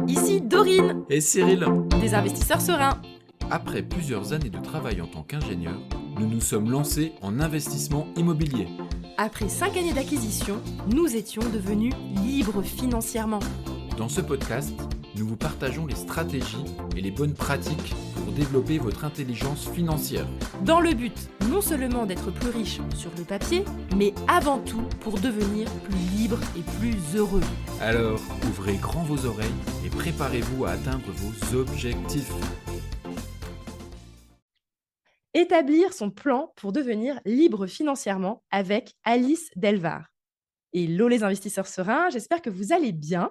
ici Dorine, Et Cyril, des investisseurs sereins. après plusieurs années de travail en tant qu'ingénieur, nous nous sommes lancés en investissement immobilier. Après 5 années d'acquisition, nous étions devenus libres financièrement. Dans ce podcast, nous vous partageons les stratégies et les bonnes pratiques pour développer votre intelligence financière. Dans le but non seulement d'être plus riche sur le papier, mais avant tout pour devenir plus libre et plus heureux. Alors, ouvrez grand vos oreilles et préparez-vous à atteindre vos objectifs. Établir son plan pour devenir libre financièrement avec Alice Delvar. Hello les investisseurs sereins, j'espère que vous allez bien.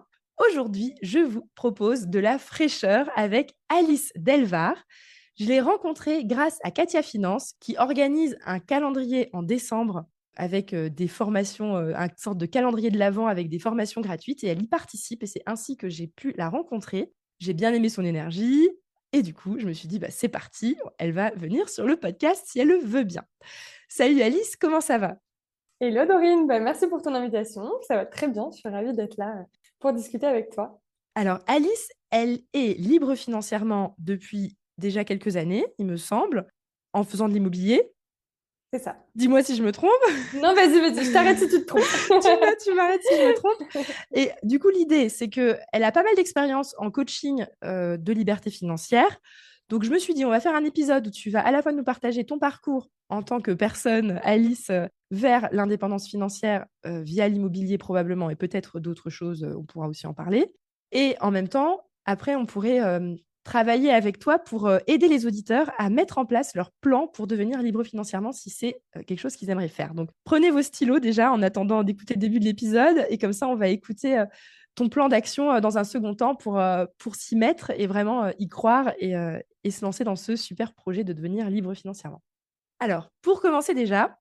Aujourd'hui, je vous propose de la fraîcheur avec Alice Delvar. Je l'ai rencontrée grâce à Katia Finance qui organise un calendrier en décembre avec des formations, une sorte de calendrier de l'Avent avec des formations gratuites et elle y participe et c'est ainsi que j'ai pu la rencontrer. J'ai bien aimé son énergie et du coup, je me suis dit c'est parti, elle va venir sur le podcast si elle le veut bien. Salut Alice, comment ça va? Hello Dorine, merci pour ton invitation. Ça va très bien, je suis ravie d'être là pour discuter avec toi. Alors, Alice, elle est libre financièrement depuis déjà quelques années, il me semble, en faisant de l'immobilier. C'est ça. Dis-moi si je me trompe. Non, vas-y, je t'arrête si tu te trompes. Tu m'arrêtes si je me trompe. Et du coup, l'idée, c'est qu'elle a pas mal d'expérience en coaching de liberté financière. Donc, je me suis dit, on va faire un épisode où tu vas à la fois nous partager ton parcours en tant que personne, Alice, vers l'indépendance financière via l'immobilier probablement et peut-être d'autres choses, on pourra aussi en parler. Et en même temps, après, on pourrait travailler avec toi pour aider les auditeurs à mettre en place leur plan pour devenir libre financièrement si c'est quelque chose qu'ils aimeraient faire. Donc, prenez vos stylos déjà en attendant d'écouter le début de l'épisode et comme ça, on va écouter ton plan d'action dans un second temps pour s'y mettre et vraiment y croire et se lancer dans ce super projet de devenir libre financièrement. Alors, pour commencer déjà,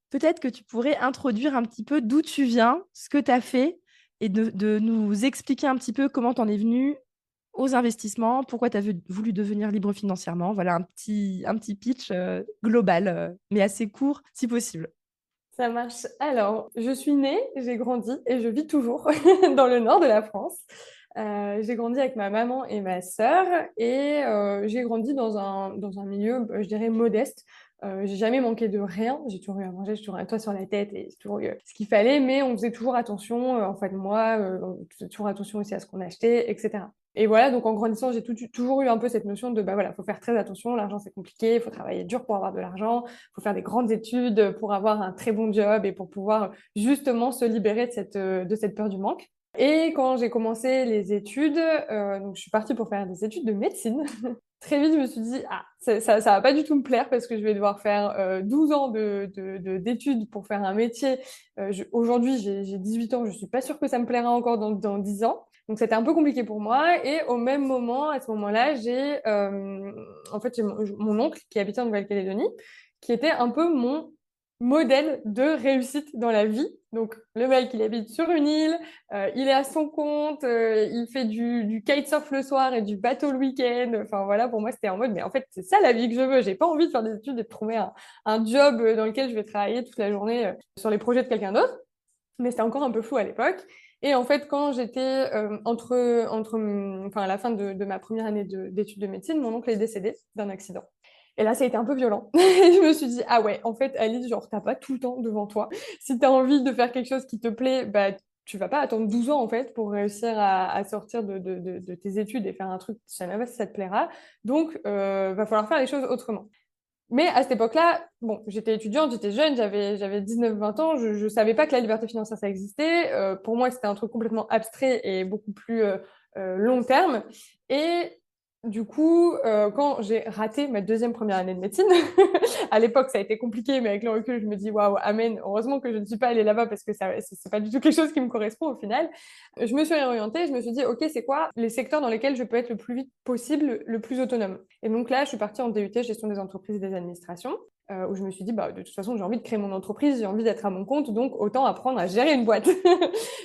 peut-être que tu pourrais introduire un petit peu d'où tu viens, ce que tu as fait et de nous expliquer un petit peu comment tu en es venu aux investissements, pourquoi tu as voulu devenir libre financièrement. Voilà un petit pitch global, mais assez court si possible. Ça marche. Alors, je suis née, j'ai grandi et je vis toujours dans le nord de la France. J'ai grandi avec ma maman et ma sœur et j'ai grandi dans un milieu, je dirais, modeste. J'ai jamais manqué de rien. J'ai toujours eu à manger, j'ai toujours eu un toit sur la tête et j'ai toujours eu ce qu'il fallait, mais on faisait toujours attention, en fait, moi, on faisait toujours attention aussi à ce qu'on achetait, etc. Et voilà, donc en grandissant, j'ai toujours eu un peu cette notion de, voilà, faut faire très attention, l'argent c'est compliqué, il faut travailler dur pour avoir de l'argent, il faut faire des grandes études pour avoir un très bon job et pour pouvoir justement se libérer de cette peur du manque. Et quand j'ai commencé les études, donc je suis partie pour faire des études de médecine. Très vite, je me suis dit, ça va pas du tout me plaire parce que je vais devoir faire 12 ans d'études pour faire un métier. Aujourd'hui, j'ai 18 ans, je suis pas sûre que ça me plaira encore dans 10 ans. Donc, c'était un peu compliqué pour moi. Et au même moment, à ce moment-là, j'ai mon oncle qui habitait en Nouvelle-Calédonie, qui était un peu mon modèle de réussite dans la vie. Donc, le mec, il habite sur une île, il est à son compte, il fait du kitesurf le soir et du bateau le week-end. Enfin, voilà, pour moi, c'était en mode, mais en fait, c'est ça la vie que je veux. J'ai pas envie de faire des études et de trouver un job dans lequel je vais travailler toute la journée sur les projets de quelqu'un d'autre. Mais c'était encore un peu flou à l'époque. Et en fait, quand j'étais à la fin de ma première année d'études de médecine, mon oncle est décédé d'un accident. Et là, ça a été un peu violent. Et je me suis dit, ah ouais, en fait, Alice, genre, t'as pas tout le temps devant toi. Si t'as envie de faire quelque chose qui te plaît, bah, tu vas pas attendre 12 ans, en fait, pour réussir à sortir de tes études et faire un truc, je sais même pas si ça te plaira. Donc, va falloir faire les choses autrement. Mais à cette époque-là, bon, j'étais étudiante, j'étais jeune, j'avais 19-20 ans, je savais pas que la liberté financière, ça existait. Pour moi, c'était un truc complètement abstrait et beaucoup plus long terme. Et du coup, quand j'ai raté ma première année de médecine, à l'époque, ça a été compliqué, mais avec le recul, je me dis, waouh, amen, heureusement que je ne suis pas allée là-bas parce que c'est pas du tout quelque chose qui me correspond au final. Je me suis réorientée, je me suis dit, ok, c'est quoi les secteurs dans lesquels je peux être le plus vite possible, le plus autonome. Et donc là, je suis partie en DUT, gestion des entreprises et des administrations. où je me suis dit, bah, de toute façon, j'ai envie de créer mon entreprise, j'ai envie d'être à mon compte, donc autant apprendre à gérer une boîte.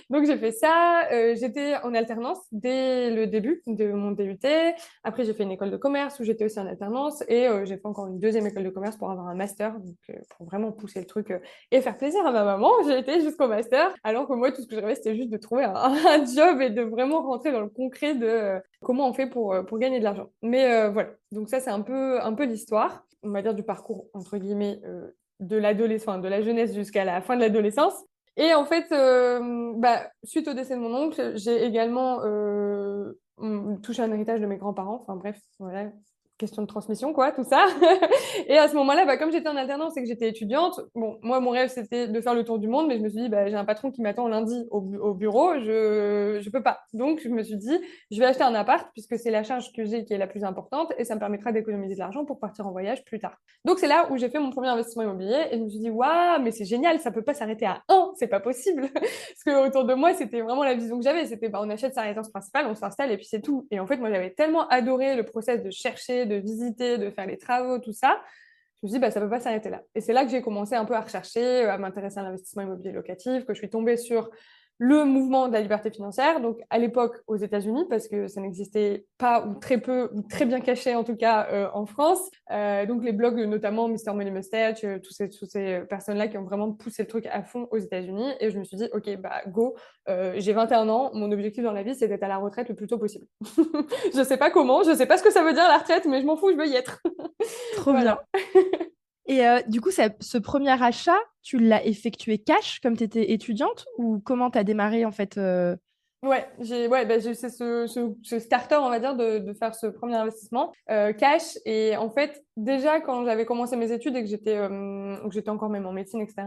Donc, j'ai fait ça. J'étais en alternance dès le début de mon DUT. Après, j'ai fait une école de commerce où j'étais aussi en alternance et j'ai fait encore une deuxième école de commerce pour avoir un master, donc pour vraiment pousser le truc et faire plaisir à ma maman. J'ai été jusqu'au master, alors que moi, tout ce que je rêvais, c'était juste de trouver un job et de vraiment rentrer dans le concret de comment on fait pour gagner de l'argent. Mais voilà, donc ça, c'est un peu l'histoire, on va dire, du parcours, entre guillemets, de l'adolescence, de la jeunesse jusqu'à la fin de l'adolescence. Et en fait, suite au décès de mon oncle, j'ai également touché un héritage de mes grands-parents. Enfin bref, voilà, question de transmission, quoi, tout ça. Et à ce moment-là, comme j'étais en alternance et que j'étais étudiante, bon, moi, mon rêve, c'était de faire le tour du monde, mais je me suis dit, j'ai un patron qui m'attend lundi au bureau, je peux pas. Donc, je me suis dit, je vais acheter un appart, puisque c'est la charge que j'ai qui est la plus importante, et ça me permettra d'économiser de l'argent pour partir en voyage plus tard. Donc, c'est là où j'ai fait mon premier investissement immobilier, et je me suis dit, waouh, mais c'est génial, ça peut pas s'arrêter à un, c'est pas possible. Parce que autour de moi, c'était vraiment la vision que j'avais, c'était, on achète sa résidence principale, on s'installe, et puis c'est tout. Et en fait, moi, j'avais tellement adoré le process de chercher, de visiter, de faire les travaux, tout ça. Je me suis dit, ça peut pas s'arrêter là. Et c'est là que j'ai commencé un peu à rechercher, à m'intéresser à l'investissement immobilier locatif, que je suis tombée sur le mouvement de la liberté financière, donc à l'époque aux États-Unis, parce que ça n'existait pas ou très peu, ou très bien caché en tout cas en France. Donc les blogs, notamment Mr. Money Mustache, tous ces personnes-là qui ont vraiment poussé le truc à fond aux États-Unis. Et je me suis dit, ok, go, j'ai 21 ans, mon objectif dans la vie, c'est d'être à la retraite le plus tôt possible. Je sais pas comment, je sais pas ce que ça veut dire la retraite, mais je m'en fous, je veux y être. Trop bien. Voilà. Et du coup, ce premier achat, tu l'as effectué cash comme tu étais étudiante ou comment tu as démarré en fait J'ai fait ce starter, on va dire, de faire ce premier investissement cash. Et en fait, déjà, quand j'avais commencé mes études et que j'étais encore même en médecine, etc.,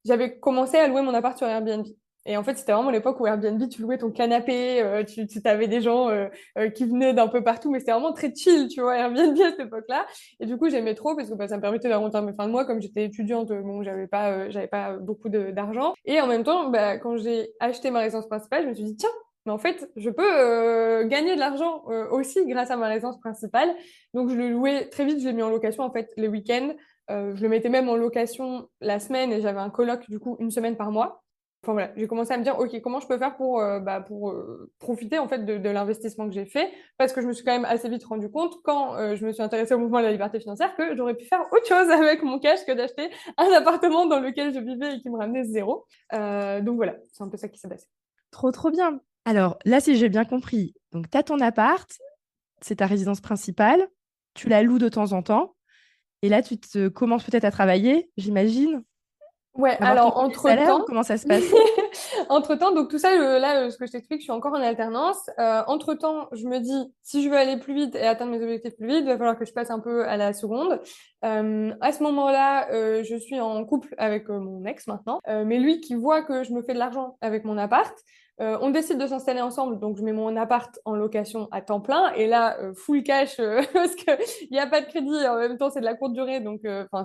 j'avais commencé à louer mon appart sur Airbnb. Et en fait, c'était vraiment l'époque où Airbnb, tu louais ton canapé, tu avais des gens qui venaient d'un peu partout, mais c'était vraiment très chill, tu vois, Airbnb à cette époque-là. Et du coup, j'aimais trop parce que ça me permettait d'arrondir mes fins de mois. Comme j'étais étudiante, bon, j'avais pas beaucoup d'argent. Et en même temps, quand j'ai acheté ma résidence principale, je me suis dit, tiens, mais en fait, je peux gagner de l'argent aussi grâce à ma résidence principale. Donc, je le louais très vite, je l'ai mis en location en fait les week-ends. Je le mettais même en location la semaine et j'avais un coloc du coup une semaine par mois. Enfin voilà, j'ai commencé à me dire, ok, comment je peux faire pour profiter en fait de l'investissement que j'ai fait, parce que je me suis quand même assez vite rendu compte quand je me suis intéressée au mouvement de la liberté financière que j'aurais pu faire autre chose avec mon cash que d'acheter un appartement dans lequel je vivais et qui me ramenait zéro. Donc voilà, c'est un peu ça qui s'est passé. Trop, trop bien. Alors là, si j'ai bien compris, donc tu as ton appart, c'est ta résidence principale, tu la loues de temps en temps, et là, tu te commences peut-être à travailler, j'imagine, Ouais, avoir ton alors premier salaire, ou entre-temps, comment ça se passe? entre-temps, donc tout ça, ce que je t'explique, je suis encore en alternance. Entre-temps, je me dis, si je veux aller plus vite et atteindre mes objectifs plus vite, il va falloir que je passe un peu à la seconde. À ce moment-là, je suis en couple avec mon ex maintenant, mais lui qui voit que je me fais de l'argent avec mon appart, on décide de s'installer ensemble, donc je mets mon appart en location à temps plein, et là, full cash, parce qu'il n'y a pas de crédit, en même temps c'est de la courte durée, donc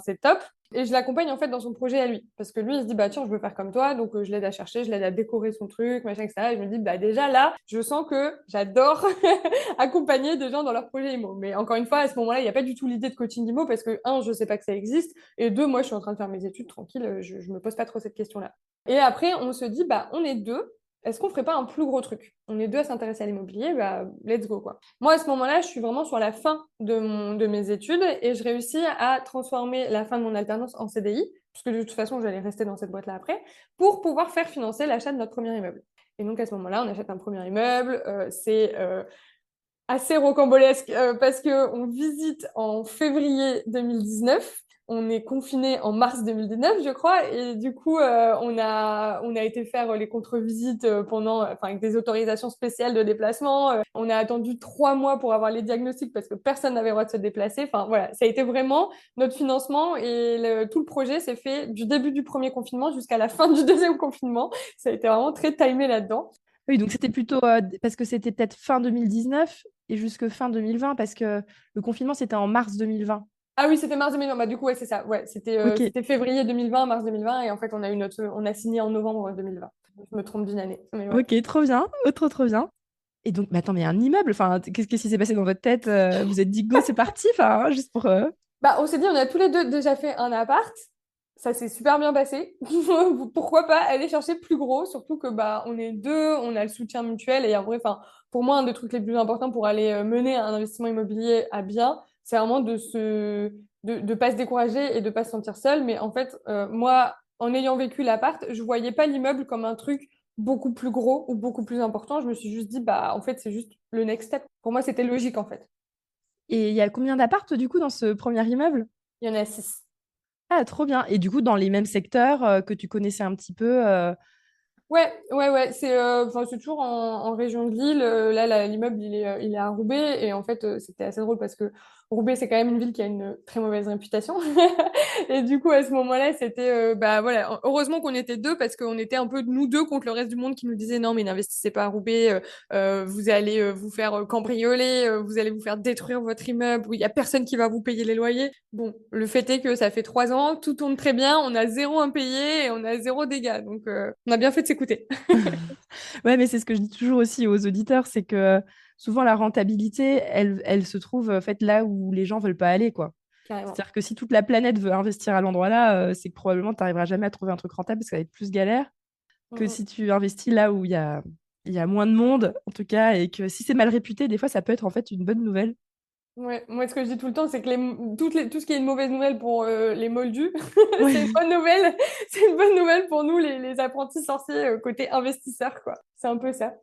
c'est top. Et je l'accompagne en fait dans son projet à lui. Parce que lui, il se dit, tiens, je veux faire comme toi. Donc, je l'aide à chercher, je l'aide à décorer son truc, machin, etc. Et je me dis, déjà là, je sens que j'adore accompagner des gens dans leur projet IMO. Mais encore une fois, à ce moment-là, il n'y a pas du tout l'idée de coaching IMO parce que, un, je sais pas que ça existe. Et deux, moi, je suis en train de faire mes études tranquille. Je me pose pas trop cette question-là. Et après, on se dit, on est deux. Est-ce qu'on ferait pas un plus gros truc? On est deux à s'intéresser à l'immobilier, let's go, quoi. Moi, à ce moment-là, je suis vraiment sur la fin de mes études et je réussis à transformer la fin de mon alternance en CDI, puisque de toute façon, j'allais rester dans cette boîte-là après, pour pouvoir faire financer l'achat de notre premier immeuble. Et donc, à ce moment-là, on achète un premier immeuble. C'est assez rocambolesque parce qu'on visite en février 2019. On est confiné en mars 2019, je crois, et du coup, on a été faire les contre-visites avec des autorisations spéciales de déplacement. On a attendu 3 mois pour avoir les diagnostics parce que personne n'avait le droit de se déplacer. Enfin, voilà, ça a été vraiment notre financement et tout le projet s'est fait du début du premier confinement jusqu'à la fin du deuxième confinement. Ça a été vraiment très timé là-dedans. Oui, donc c'était plutôt parce que c'était peut-être fin 2019 et jusque fin 2020, parce que le confinement, c'était en mars 2020. Ah oui, c'était mars 2020. Du coup, ouais, c'est ça. Ouais, Ok, c'était février 2020, mars 2020, et en fait, on a signé en novembre 2020. Je me trompe d'une année. Mais ouais. ok, trop bien, trop, trop bien. Et donc, mais attends, mais un immeuble, enfin, qu'est-ce qui s'est passé dans votre tête? Vous êtes dit go, c'est parti, enfin, juste pour. Bah, on s'est dit, on a tous les deux déjà fait un appart. Ça s'est super bien passé. Pourquoi pas aller chercher plus gros, surtout que bah on est deux, on a le soutien mutuel et en vrai, enfin pour moi un des trucs les plus importants pour aller mener un investissement immobilier à bien, c'est vraiment de pas se décourager et de pas se sentir seul. Mais en fait, moi, en ayant vécu l'appart, je voyais pas l'immeuble comme un truc beaucoup plus gros ou beaucoup plus important. Je me suis juste dit bah en fait c'est juste le next step. Pour moi, c'était logique en fait. Et il y a combien d'appartes du coup dans ce premier immeuble? Il y en a 6. Ah, trop bien. Et du coup, dans les mêmes secteurs que tu connaissais un petit peu. Ouais, ouais, ouais, enfin, c'est toujours en région de Lille. L'immeuble, il est à Roubaix. Et en fait, c'était assez drôle parce que Roubaix, c'est quand même une ville qui a une très mauvaise réputation. Et du coup, à ce moment-là, bah voilà, heureusement qu'on était deux parce qu'on était un peu nous deux contre le reste du monde qui nous disait non, mais n'investissez pas à Roubaix, vous allez vous faire cambrioler, vous allez vous faire détruire votre immeuble, il y a personne qui va vous payer les loyers. Bon, le fait est que ça fait 3 ans, tout tourne très bien, on a zéro impayé et on a zéro dégâts. Donc, on a bien fait de s'écouter. Ouais, mais c'est ce que je dis toujours aussi aux auditeurs, c'est que souvent la rentabilité, elle se trouve en fait là où les gens veulent pas aller, quoi. Carrément. C'est-à-dire que si toute la planète veut investir à l'endroit-là, c'est que probablement tu n'arriveras jamais à trouver un truc rentable parce que ça va être plus galère Mm, que mm. si tu investis là où il y a moins de monde, en tout cas, et que si c'est mal réputé, des fois, ça peut être en fait une bonne nouvelle. Ouais, moi, ce que je dis tout le temps, c'est que tout ce qui est une mauvaise nouvelle pour les moldus, c'est une Ouais, bonne nouvelle. C'est une bonne nouvelle pour nous, les apprentis sorciers, côté investisseurs, quoi. C'est un peu ça.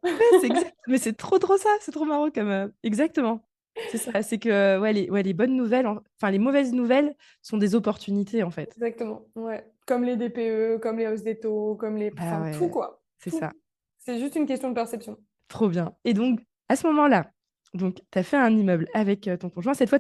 c'est exact. Mais c'est trop ça, c'est trop marrant comme. Exactement. C'est ça, c'est que ouais, les bonnes nouvelles, enfin les mauvaises nouvelles sont des opportunités en fait. Exactement. Ouais. Comme les DPE, comme les hausses des taux, Bah enfin, tout, ouais, quoi. c'est Tout. ça. C'est juste une question de perception. Trop bien. Et donc, à ce moment-là, donc, tu as fait un immeuble avec ton conjoint. Cette fois,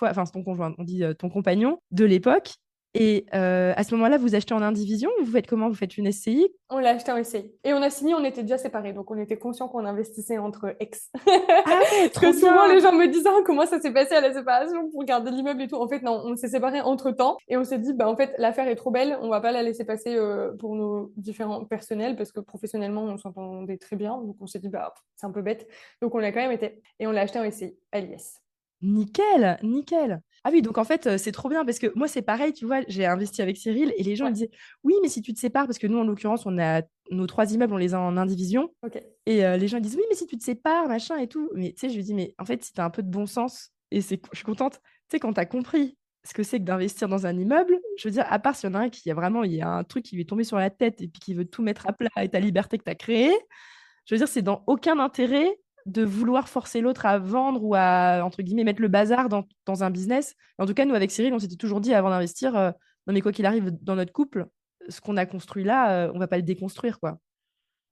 enfin, c'est ton conjoint, on dit ton compagnon de l'époque. Et à ce moment-là, vous achetez en indivision ou vous faites comment? Vous faites une SCI? On l'a acheté en SCI. Et on a signé, on était déjà séparés. Donc, on était conscient qu'on investissait entre ex. Ah ouais, Parce que trop souvent, les bien! gens me disent ah, comment ça s'est passé à la séparation pour garder l'immeuble et tout. En fait, non, on s'est séparés entre-temps. Et on s'est dit, bah, en fait, l'affaire est trop belle. On va pas la laisser passer pour nos différents personnels parce que professionnellement, on s'entendait très bien. Donc, on s'est dit, bah, c'est un peu bête. Donc, on l'a quand même été. Et on l'a acheté en SCI à l'IS. Nickel, nickel. Ah oui, donc en fait, c'est trop bien parce que moi, c'est pareil, tu vois, j'ai investi avec Cyril et les gens ils Ouais, disaient, oui, mais si tu te sépares, parce que nous, en l'occurrence, on a nos 3 immeubles, on les a en indivision. ok. Et les gens ils disent, oui, mais si tu te sépares, machin et tout. Mais tu sais, je lui dis, mais en fait, si tu as un peu de bon sens, et je suis contente, tu sais, quand tu as compris ce que c'est que d'investir dans un immeuble, je veux dire, à part s'il y en a un qui a vraiment, il y a un truc qui lui est tombé sur la tête et puis qui veut tout mettre à plat et ta liberté que tu as créée, je veux dire, c'est dans aucun intérêt de vouloir forcer l'autre à vendre ou à, entre guillemets, mettre le bazar dans un business. En tout cas, nous, avec Cyril, on s'était toujours dit avant d'investir, non, mais quoi qu'il arrive dans notre couple, ce qu'on a construit là, on va pas le déconstruire, quoi.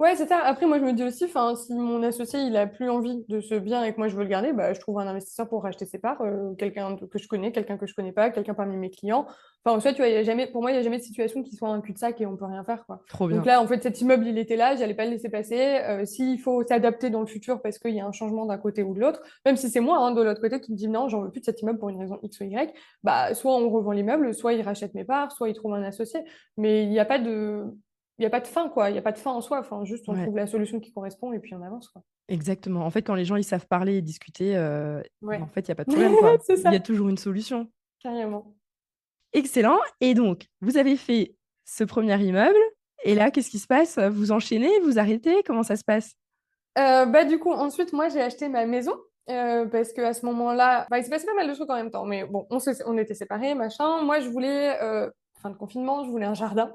Ouais, c'est ça. Après, moi, je me dis aussi, enfin, si mon associé, il a plus envie de ce bien et que moi, je veux le garder, bah, je trouve un investisseur pour racheter ses parts, que je connais, quelqu'un que je connais pas, quelqu'un parmi mes clients. Enfin, en soit, tu vois, pour moi, il y a jamais de situation qui soit un cul-de-sac et on peut rien faire, quoi. Trop Donc bien. là, en fait, cet immeuble, il était là, j'allais pas le laisser passer. S'il faut s'adapter dans le futur parce qu'il y a un changement d'un côté ou de l'autre, même si c'est moi, hein, de l'autre côté, qui me dit non, j'en veux plus de cet immeuble pour une raison X ou Y, bah, soit on revend l'immeuble, soit il rachète mes parts, soit il trouve un associé. Mais il n'y a pas de fin, quoi. Il n'y a pas de fin en soi. Enfin, juste, on Ouais, trouve la solution qui correspond et puis on avance, quoi. exactement. En fait, quand les gens ils savent parler et discuter, Ouais. en fait, il n'y a pas de problème, quoi. C'est Il y a ça, toujours une solution. carrément. Excellent. Et donc, vous avez fait ce premier immeuble. Et là, qu'est-ce qui se passe? Vous enchaînez, vous arrêtez? Comment ça se passe? Bah, du coup, ensuite, moi, j'ai acheté ma maison. Parce qu'à ce moment-là, bah, il s'est passé pas mal de trucs en même temps. Mais bon, on était séparés, machin. Moi, je voulais, fin de confinement, je voulais un jardin.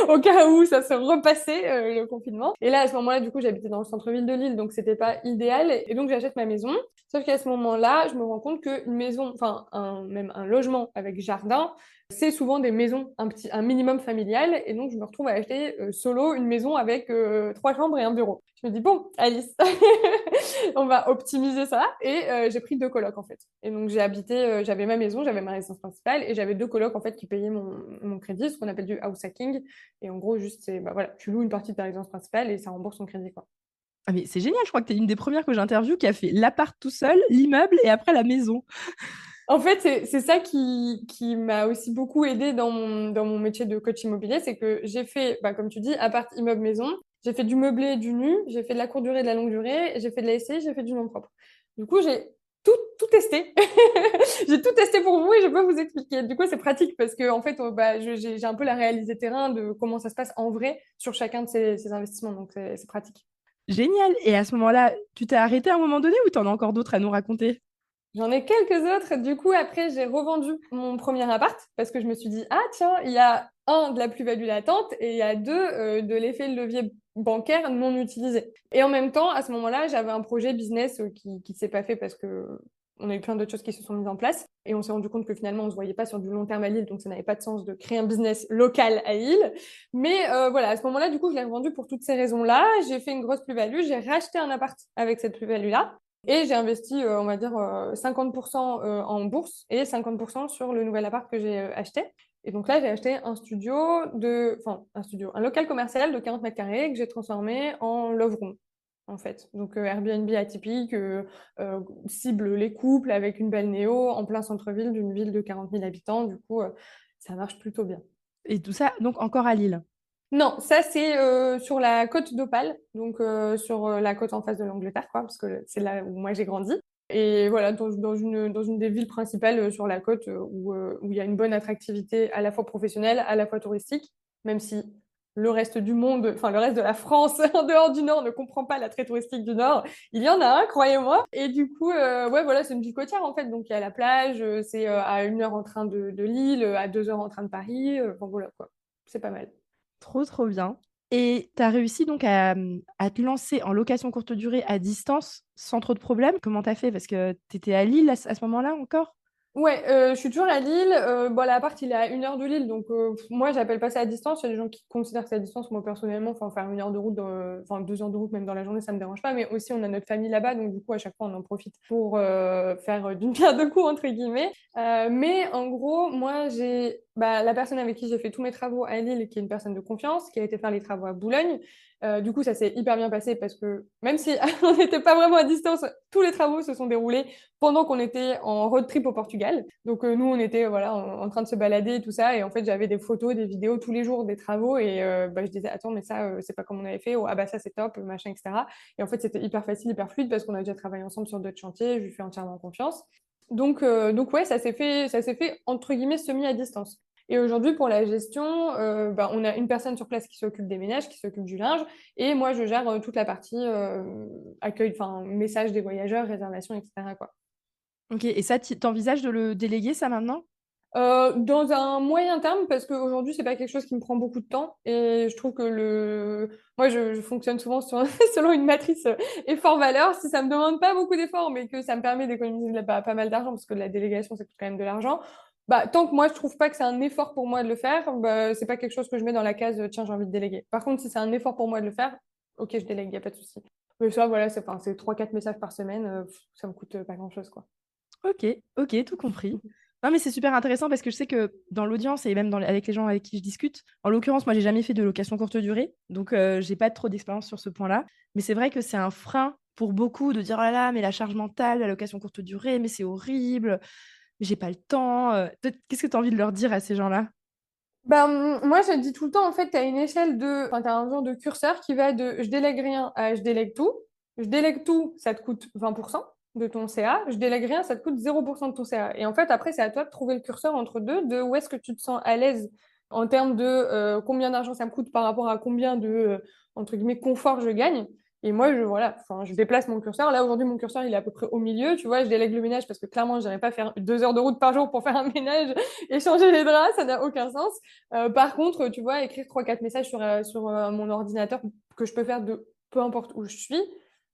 Au cas où ça se repassait, le confinement. Et là, à ce moment-là, du coup, j'habitais dans le centre-ville de Lille, donc c'était pas idéal. Et donc, j'achète ma maison. Sauf qu'à ce moment-là, je me rends compte qu'une maison, enfin, même un logement avec jardin, c'est souvent des maisons, un minimum familial. Et donc, je me retrouve à acheter solo une maison avec 3 chambres et un bureau. Je me dis, bon, Alice, on va optimiser ça. Et j'ai pris 2 colocs, en fait. Et donc, j'avais ma maison, j'avais ma résidence principale et j'avais 2 colocs, en fait, qui payaient mon crédit, ce qu'on appelle du house hacking. Et en gros, juste, bah, voilà, tu loues une partie de ta résidence principale et ça rembourse ton crédit, quoi. Ah, mais c'est génial, je crois que tu es une des premières que j'interviewe qui a fait l'appart tout seul, l'immeuble et après la maison. En fait, c'est ça qui m'a aussi beaucoup aidé dans mon métier de coach immobilier, c'est que j'ai fait, bah, comme tu dis, appart, immeuble, maison. J'ai fait du meublé, du nu, j'ai fait de la courte durée, de la longue durée, j'ai fait de la SCI, j'ai fait du nom propre. Du coup, j'ai tout testé. J'ai tout testé pour vous et je peux vous expliquer. Du coup, c'est pratique parce que en fait, j'ai un peu la réalité terrain de comment ça se passe en vrai sur chacun de ces investissements. Donc, c'est pratique. Génial. Et à ce moment-là, tu t'es arrêté à un moment donné ou t'en as encore d'autres à nous raconter? J'en ai quelques autres. Du coup, après, j'ai revendu mon premier appart parce que je me suis dit, ah tiens, il y a un, de la plus-value latente et il y a deux, de l'effet de levier bancaire non utilisé. Et en même temps, à ce moment-là, j'avais un projet business qui ne s'est pas fait parce que on a eu plein d'autres choses qui se sont mises en place. Et on s'est rendu compte que finalement, on ne se voyait pas sur du long terme à Lille, donc ça n'avait pas de sens de créer un business local à Lille. Mais voilà, à ce moment-là, du coup, je l'ai revendu pour toutes ces raisons-là. J'ai fait une grosse plus-value, j'ai racheté un appart avec cette plus-value-là. Et j'ai investi, on va dire, 50% en bourse et 50% sur le nouvel appart que j'ai acheté. Et donc là, j'ai acheté un local commercial de 40 mètres carrés que j'ai transformé en love room, en fait. Donc Airbnb atypique, cible les couples avec une belle néo en plein centre-ville d'une ville de 40 000 habitants. Du coup, ça marche plutôt bien. Et tout ça, donc encore à Lille. Non, ça c'est sur la côte d'Opale, donc sur la côte en face de l'Angleterre, quoi, parce que c'est là où moi j'ai grandi. Et voilà, dans une des villes principales sur la côte où il y a une bonne attractivité à la fois professionnelle, à la fois touristique, même si le reste du monde, enfin le reste de la France en dehors du Nord ne comprend pas l'attrait touristique du Nord. Il y en a un, croyez-moi. Et du coup, ouais, voilà, c'est une ville côtière en fait, donc il y a la plage, c'est à 1 heure en train de Lille, à 2 heures en train de Paris, enfin voilà quoi, c'est pas mal. Trop, trop bien. Et tu as réussi donc à te lancer en location courte durée à distance sans trop de problèmes. Comment tu as fait? Parce que tu étais à Lille à ce moment-là encore? Ouais, je suis toujours à Lille. Bon, l'appart, il est à 1 heure de Lille, donc moi, j'appelle pas ça à distance. Il y a des gens qui considèrent que c'est à distance. Moi, personnellement, enfin, faire 1 heure de route, enfin 2 heures de route, même dans la journée, ça me dérange pas. Mais aussi, on a notre famille là-bas, donc du coup, à chaque fois, on en profite pour faire d'une pierre deux coups, entre guillemets. Mais en gros, moi, j'ai la personne avec qui j'ai fait tous mes travaux à Lille, qui est une personne de confiance, qui a été faire les travaux à Boulogne. Du coup, ça s'est hyper bien passé parce que même si on n'était pas vraiment à distance, tous les travaux se sont déroulés pendant qu'on était en road trip au Portugal. Donc nous, on était voilà en train de se balader et tout ça. Et en fait, j'avais des photos, des vidéos tous les jours des travaux. Et je disais, attends, mais ça, c'est pas comme on avait fait. Oh, ah bah ça, c'est top, machin, etc. Et en fait, c'était hyper facile, hyper fluide parce qu'on a déjà travaillé ensemble sur d'autres chantiers. Je lui fais entièrement confiance. Donc ouais, ça s'est fait entre guillemets semi à distance. Et aujourd'hui, pour la gestion, on a une personne sur place qui s'occupe des ménages, qui s'occupe du linge, et moi, je gère toute la partie accueil, enfin, message des voyageurs, réservation, etc., quoi. Ok, et ça, t'envisages de le déléguer ça maintenant? Dans un moyen terme, parce qu'aujourd'hui, c'est pas quelque chose qui me prend beaucoup de temps, et je trouve que moi, je fonctionne souvent selon une matrice effort-valeur. Si ça me demande pas beaucoup d'efforts, mais que ça me permet d'économiser pas mal d'argent, parce que la délégation, ça coûte quand même de l'argent, tant que moi, je trouve pas que c'est un effort pour moi de le faire, c'est pas quelque chose que je mets dans la case, tiens, j'ai envie de déléguer. Par contre, si c'est un effort pour moi de le faire, ok, je délègue, y a pas de souci. Mais ça, voilà, c'est 3-4 messages par semaine, ça me coûte pas grand-chose, quoi. Ok, ok, tout compris. Non, mais c'est super intéressant parce que je sais que dans l'audience et même avec les gens avec qui je discute, en l'occurrence, moi, j'ai jamais fait de location courte durée, donc j'ai pas trop d'expérience sur ce point-là. Mais c'est vrai que c'est un frein pour beaucoup de dire, oh là là, mais la charge mentale, la location courte durée, mais c'est horrible, mais j'ai pas le temps. Qu'est-ce que tu as envie de leur dire à ces gens-là? Moi, je dis tout le temps, en fait, tu as une échelle enfin, tu as un genre de curseur qui va de je délègue rien à je délègue tout. Je délègue tout, ça te coûte 20% de ton CA. Je délègue rien, ça te coûte 0% de ton CA. Et en fait, après, c'est à toi de trouver le curseur entre deux, de où est-ce que tu te sens à l'aise en termes de combien d'argent ça me coûte par rapport à combien de, entre guillemets, confort je gagne. Et moi, voilà, enfin, je déplace mon curseur. Là, aujourd'hui, mon curseur, il est à peu près au milieu. Tu vois, je délègue le ménage parce que clairement, je n'irais pas faire 2 heures de route par jour pour faire un ménage et changer les draps. Ça n'a aucun sens. Par contre, tu vois, écrire 3-4 messages sur mon ordinateur que je peux faire de peu importe où je suis,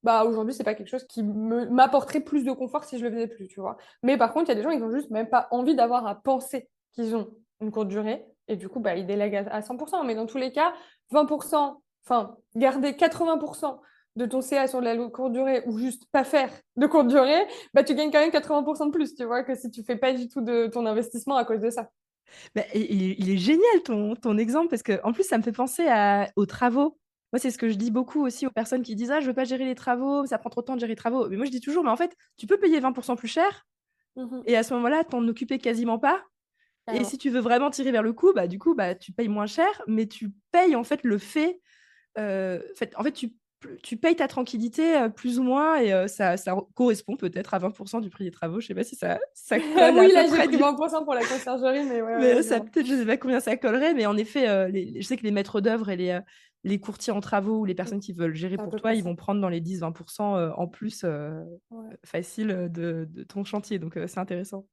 aujourd'hui, c'est pas quelque chose qui m'apporterait plus de confort si je le faisais plus, tu vois. Mais par contre, il y a des gens, ils ont juste même pas envie d'avoir à penser qu'ils ont une courte durée. Et du coup, ils délèguent à 100%. Mais dans tous les cas, 20%, enfin, garder 80% de ton CA sur de la courte durée ou juste pas faire de courte durée, tu gagnes quand même 80% de plus, tu vois, que si tu fais pas du tout de ton investissement à cause de ça. Bah, il est génial ton exemple parce que en plus ça me fait penser aux travaux. Moi, c'est ce que je dis beaucoup aussi aux personnes qui disent ah je veux pas gérer les travaux, ça prend trop de temps de gérer les travaux. Mais moi je dis toujours mais en fait tu peux payer 20% plus cher Mhm. et à ce moment-là t'en occuper quasiment pas. Et si Carrément. tu veux vraiment tirer vers le coup, du coup tu payes moins cher, mais tu payes en fait le fait, en fait tu tu payes ta tranquillité plus ou moins et ça correspond peut-être à 20% du prix des travaux. Je sais pas si ça colle à Oui, peu là, j'ai près pris 20% pour la conciergerie, mais ouais, mais ouais, je ça vois. peut-être, je sais pas combien ça collerait, mais en effet, je sais que les maîtres d'œuvre et les courtiers en travaux ou les personnes qui veulent gérer C'est à pour peu toi, près ils ça. vont prendre dans les 10-20% en plus Ouais. facile de ton chantier. Donc, c'est intéressant.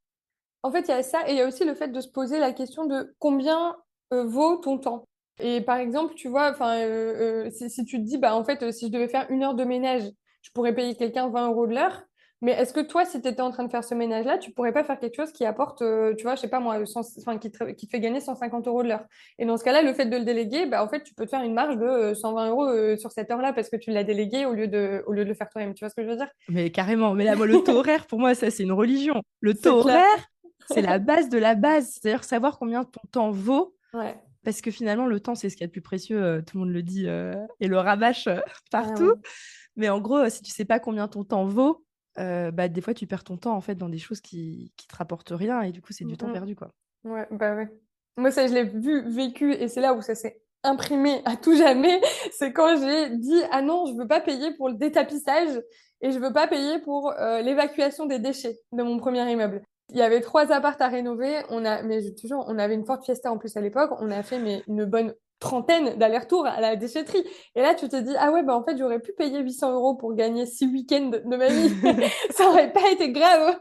En fait, il y a ça et il y a aussi le fait de se poser la question de combien vaut ton temps. Et par exemple, tu vois, enfin, si tu te dis, bah, en fait, si je devais faire 1 heure de ménage, je pourrais payer quelqu'un 20 euros de l'heure. Mais est-ce que toi, si tu étais en train de faire ce ménage-là, tu pourrais pas faire quelque chose qui apporte, tu vois, je sais pas moi, enfin, qui te fait gagner 150 euros de l'heure? Et dans ce cas-là, le fait de le déléguer, bah, en fait, tu peux te faire une marge de 120 euros sur cette heure-là parce que tu l'as délégué au lieu de le faire toi-même. Tu vois ce que je veux dire? Mais carrément. Mais là, moi, le taux horaire, pour moi, ça, c'est une religion. Le C'est taux clair. horaire, c'est la base de la base. C'est-à-dire savoir combien ton temps vaut. Ouais, Parce que finalement, le temps, c'est ce qu'il y a de plus précieux. Tout le monde le dit et le rabâche partout. carrément. Mais en gros, si tu sais pas combien ton temps vaut, bah, des fois, tu perds ton temps en fait dans des choses qui te rapportent rien et du coup, c'est du temps Mm, perdu, quoi. ouais, bah ouais. Moi, ça, je l'ai vécu, et c'est là où ça s'est imprimé à tout jamais. C'est quand j'ai dit, ah non, je veux pas payer pour le détapissage et je veux pas payer pour l'évacuation des déchets de mon premier immeuble. Il y avait 3 apparts à rénover. Mais toujours, on avait une Ford Fiesta en plus à l'époque. On a fait une bonne trentaine d'allers-retours à la déchetterie. Et là, tu te dis, ah ouais, bah en fait, j'aurais pu payer 800 euros pour gagner 6 week-ends de ma vie. Ça aurait pas été grave.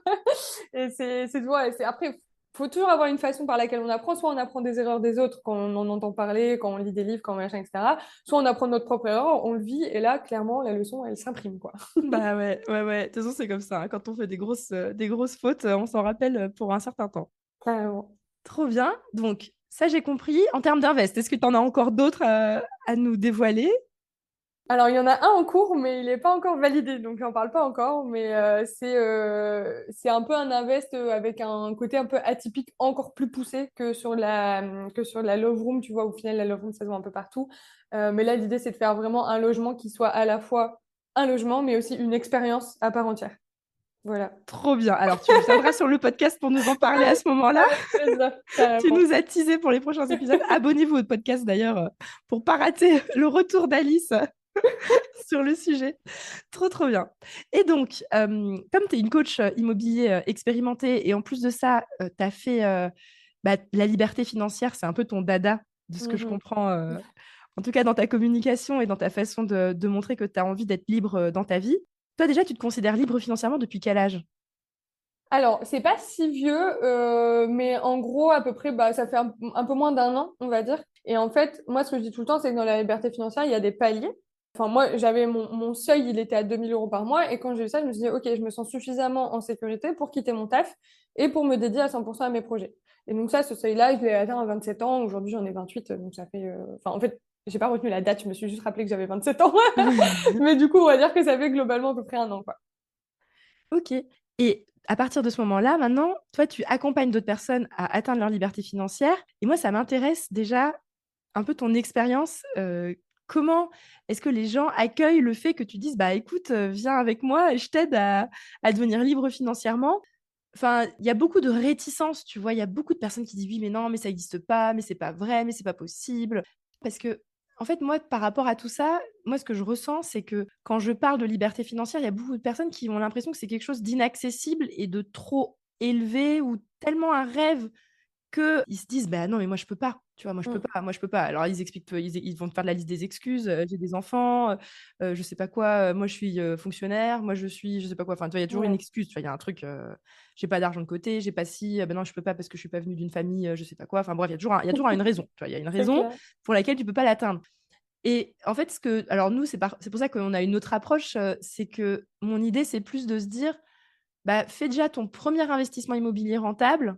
Et tu vois, après, faut toujours avoir une façon par laquelle on apprend. Soit on apprend des erreurs des autres quand on en entend parler, quand on lit des livres, quand machin, etc. Soit on apprend notre propre erreur, on le vit, et là, clairement, la leçon, elle s'imprime, quoi. Bah ouais, ouais, ouais. De toute façon, c'est comme ça, hein. Quand on fait des grosses fautes, on s'en rappelle pour un certain temps. Carrément. Trop bien. Donc, ça, j'ai compris. En termes d'invest, est-ce que tu en as encore d'autres à nous dévoiler? Alors, il y en a un en cours, mais il n'est pas encore validé, donc j'en parle pas encore. Mais c'est un peu un invest avec un côté un peu atypique, encore plus poussé que sur la Love Room. Tu vois, au final, la Love Room, ça se voit un peu partout. Mais là, l'idée, c'est de faire vraiment un logement qui soit à la fois un logement, mais aussi une expérience à part entière. Voilà. Trop bien. Alors, tu viendras sur le podcast pour nous en parler à ce moment-là. Avec plaisir, Tu carrément. nous as teasé pour les prochains épisodes. Abonnez-vous au podcast d'ailleurs pour pas rater le retour d'Alice sur le sujet. Trop, trop bien. Et donc, comme tu es une coach immobilier expérimentée et en plus de ça, tu as fait la liberté financière, c'est un peu ton dada, de ce que je Mhm. comprends, en tout cas dans ta communication et dans ta façon de montrer que tu as envie d'être libre dans ta vie. Toi, déjà, tu te considères libre financièrement depuis quel âge? Alors, c'est pas si vieux, mais en gros, à peu près, bah, ça fait un peu moins d'1 an, on va dire. Et en fait, moi, ce que je dis tout le temps, c'est que dans la liberté financière, il y a des paliers. Enfin, moi, j'avais mon seuil, il était à 2000 euros par mois. Et quand j'ai eu ça, je me suis dit, OK, je me sens suffisamment en sécurité pour quitter mon taf et pour me dédier à 100% à mes projets. Et donc, ça, ce seuil-là, je l'ai atteint à 27 ans. Aujourd'hui, j'en ai 28. Donc, ça fait. Enfin, en fait, j'ai pas retenu la date. Je me suis juste rappelé que j'avais 27 ans. Mais du coup, on va dire que ça fait globalement à peu près 1 an, quoi. Ok. Et à partir de ce moment-là, maintenant, toi, tu accompagnes d'autres personnes à atteindre leur liberté financière. Et moi, ça m'intéresse déjà un peu ton expérience. Comment est-ce que les gens accueillent le fait que tu dises, bah écoute, viens avec moi et je t'aide à devenir libre financièrement? Enfin, il y a beaucoup de réticence, tu vois. Il y a beaucoup de personnes qui disent oui, mais non, mais ça n'existe pas, mais c'est pas vrai, mais c'est pas possible. Parce que, en fait, moi, par rapport à tout ça, moi, ce que je ressens, c'est que quand je parle de liberté financière, il y a beaucoup de personnes qui ont l'impression que c'est quelque chose d'inaccessible et de trop élevé ou tellement un rêve qu'ils se disent: «Bah, non, mais moi, je peux pas», tu vois? «Moi, je peux Mm. pas, moi, je peux pas». Alors ils expliquent ils vont te faire de la liste des excuses, «J'ai des enfants, je sais pas quoi, moi, je suis, fonctionnaire, moi, je suis je sais pas quoi». Enfin, tu vois, il y a toujours une Ouais, excuse, tu vois? Il y a un truc, «J'ai pas d'argent de côté, j'ai pas ci, bah, non, je peux pas parce que je suis pas venue d'une famille, je sais pas quoi». Enfin bref, il y a toujours une raison, tu vois? Il y a une c'est raison clair. pour laquelle tu peux pas l'atteindre et en fait, alors nous, c'est pour ça qu'on a une autre approche, c'est que mon idée, c'est plus de se dire: bah, fais déjà ton premier investissement immobilier rentable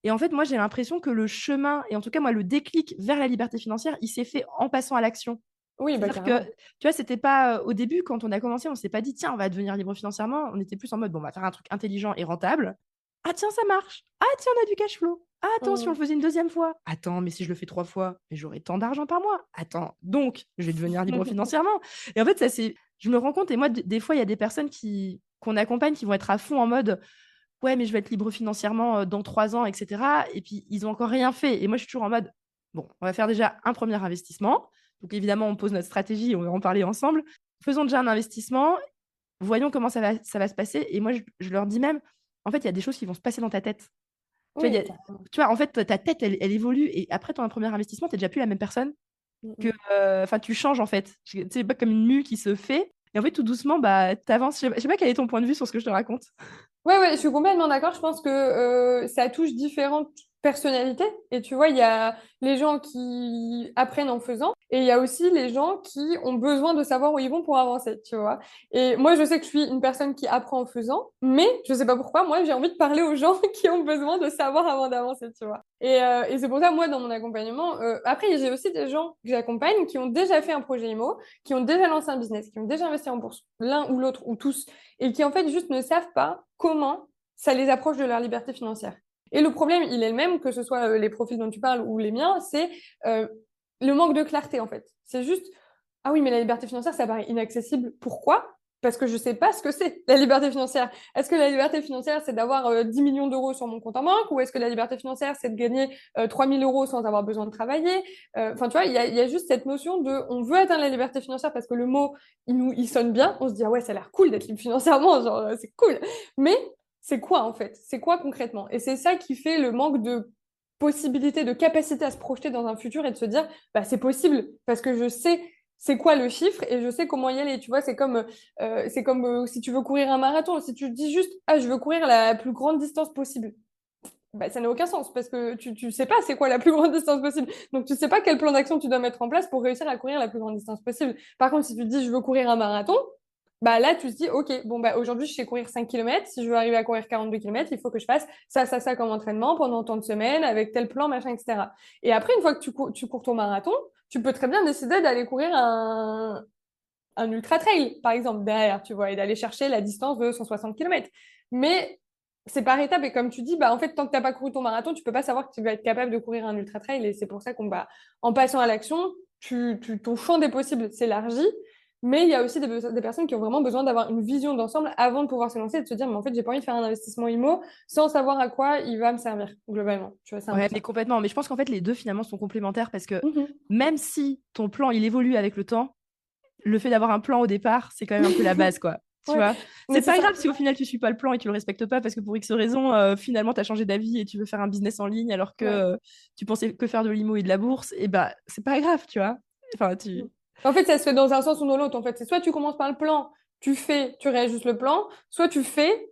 et en fait, moi, j'ai l'impression que le chemin et en tout cas, moi, le déclic vers la liberté financière, il s'est fait en passant à l'action. Oui, bah C'est-à-dire que, carrément. tu vois, c'était pas, au début, quand on a commencé, on s'est pas dit: «Tiens, on va devenir libre financièrement». On était plus en mode: «Bon, on va faire un truc intelligent et rentable. Ah tiens, ça marche. Ah tiens, on a du cash flow. Ah attends, si on le Mm. faisait une deuxième fois. Attends, mais si je le fais 3 fois, mais j'aurai tant d'argent par mois. Attends, donc je vais devenir libre financièrement». Et en fait, ça c'est je me rends compte et moi, des fois, il y a des personnes qu'on accompagne qui vont être à fond en mode: «Ouais, mais je vais être libre financièrement, dans 3 ans et cetera» et puis ils ont encore rien fait et moi, je suis toujours en mode: «Bon, on va faire déjà un premier investissement». Donc évidemment, on pose notre stratégie, on va en parler ensemble. faisons déjà un investissement, voyons comment ça va se passer. Et moi, je leur dis même, en fait, il y a des choses qui vont se passer dans ta tête. Tu vois, Oui, tu vois, en fait, ta tête, elle évolue. Et après ton premier investissement, tu n'es déjà plus la même personne. carrément. Enfin, tu changes, en fait. C'est pas comme une mue qui se fait. Et en fait, tout doucement, bah, tu avances. Je sais pas quel est ton point de vue sur ce que je te raconte. Ouais, ouais, je suis complètement d'accord. Je pense que ça touche différentes personnalités. Et tu vois, il y a les gens qui apprennent en faisant, et il y a aussi les gens qui ont besoin de savoir où ils vont pour avancer, tu vois. Et moi, je sais que je suis une personne qui apprend en faisant, mais je sais pas pourquoi, moi, j'ai envie de parler aux gens qui ont besoin de savoir avant d'avancer, tu vois. Et c'est pour ça, moi, dans mon accompagnement, après, j'ai aussi des gens que j'accompagne qui ont déjà fait un projet IMO, qui ont déjà lancé un business, qui ont déjà investi en bourse, l'un ou l'autre, ou tous, et qui en fait juste ne savent pas comment ça les approche de leur liberté financière. Et le problème, il est le même, que ce soit les profils dont tu parles ou les miens, c'est euh, le manque de clarté en fait. C'est juste, ah oui, mais la liberté financière, ça paraît inaccessible. Pourquoi? Parce que je ne sais pas ce que c'est, la liberté financière. Est-ce que la liberté financière, c'est d'avoir 10 millions d'euros sur mon compte en banque? Ou est-ce que la liberté financière, c'est de gagner 3 000 euros sans avoir besoin de travailler? Enfin, tu vois, il y a juste cette notion de, on veut atteindre la liberté financière parce que le mot, il sonne bien. On se dit, ah ouais, ça a l'air cool d'être libre financièrement, genre, c'est cool. Mais c'est quoi en fait? C'est quoi concrètement? Et c'est ça qui fait le manque de possibilité, de capacité à se projeter dans un futur et de se dire, bah, c'est possible parce que je sais c'est quoi le chiffre et je sais comment y aller. Tu vois, c'est comme si tu veux courir un marathon. Si tu te dis juste, ah, je veux courir la plus grande distance possible, bah, ça n'a aucun sens parce que tu sais pas c'est quoi la plus grande distance possible. Donc, tu sais pas quel plan d'action tu dois mettre en place pour réussir à courir la plus grande distance possible. Par contre, si tu te dis, je veux courir un marathon, bah là, tu te dis, OK, bon, bah aujourd'hui, je sais courir 5 km. Si je veux arriver à courir 42 km, il faut que je fasse ça comme entraînement pendant tant de semaines avec tel plan, machin, etc. Et après, une fois que tu cours ton marathon, tu peux très bien décider d'aller courir un ultra trail, par exemple, derrière, tu vois, et d'aller chercher la distance de 160 km. Mais c'est par étapes, et comme tu dis, bah, en fait, tant que tu n'as pas couru ton marathon, tu peux pas savoir que tu vas être capable de courir un ultra trail, et c'est pour ça en passant à l'action, ton champ des possibles s'élargit, mais il y a aussi des personnes qui ont vraiment besoin d'avoir une vision d'ensemble avant de pouvoir se lancer et de se dire, mais en fait, j'ai pas envie de faire un investissement IMO sans savoir à quoi il va me servir, globalement. Tu vois, c'est un Ouais, peu ça. mais complètement. Mais je pense qu'en fait, les deux, finalement, sont complémentaires parce que Mhm. même si ton plan, il évolue avec le temps, le fait d'avoir un plan au départ, c'est quand même un peu la base, quoi. Tu Ouais, vois, mais c'est c'est pas ça. grave si au final tu suis pas le plan et tu le respectes pas parce que pour X raison, finalement tu as changé d'avis et tu veux faire un business en ligne alors que Ouais. tu pensais que faire de l'IMO et de la bourse, et bah c'est pas grave, tu vois. Enfin, Mm. tu. En fait, ça se fait dans un sens ou dans l'autre. En fait, c'est soit tu commences par le plan, tu fais, tu réajustes le plan, soit tu fais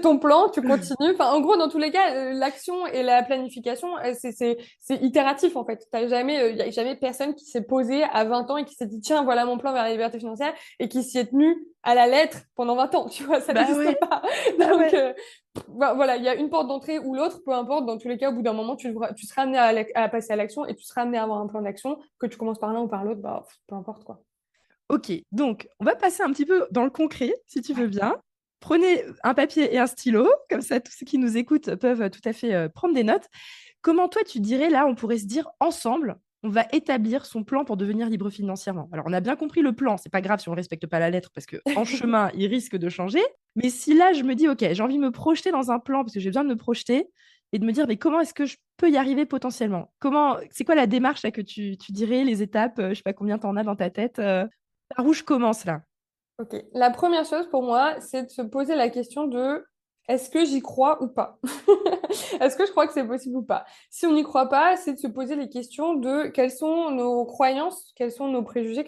ton plan, tu continues. Enfin, en gros, dans tous les cas, l'action et la planification, c'est itératif en fait. Y a jamais personne qui s'est posé à 20 ans et qui s'est dit, tiens, voilà mon plan vers la liberté financière et qui s'y est tenu à la lettre pendant 20 ans. Tu vois, ça Bah n'existe ouais, pas. bah Donc, ouais. voilà, il y a une porte d'entrée ou l'autre, peu importe. Dans tous les cas, au bout d'un moment, tu seras amené à passer à l'action et tu seras amené à avoir un plan d'action. Que tu commences par l'un ou par l'autre, bah, peu importe quoi. Ok, donc on va passer un petit peu dans le concret, si tu veux Ouais. bien. Prenez un papier et un stylo, comme ça tous ceux qui nous écoutent peuvent tout à fait prendre des notes. Comment toi tu dirais, là, on pourrait se dire ensemble, on va établir son plan pour devenir libre financièrement. Alors on a bien compris le plan, c'est pas grave si on ne respecte pas la lettre parce que en chemin, il risque de changer. Mais si là je me dis, ok, j'ai envie de me projeter dans un plan parce que j'ai besoin de me projeter et de me dire, mais comment est-ce que je peux y arriver potentiellement? C'est quoi la démarche là, que tu dirais, les étapes, je sais pas combien tu en as dans ta tête, par où je commence là? Ok. La première chose pour moi, c'est de se poser la question de est-ce que j'y crois ou pas? Est-ce que je crois que c'est possible ou pas? Si on n'y croit pas, c'est de se poser les questions de quelles sont nos croyances, quels sont nos préjugés,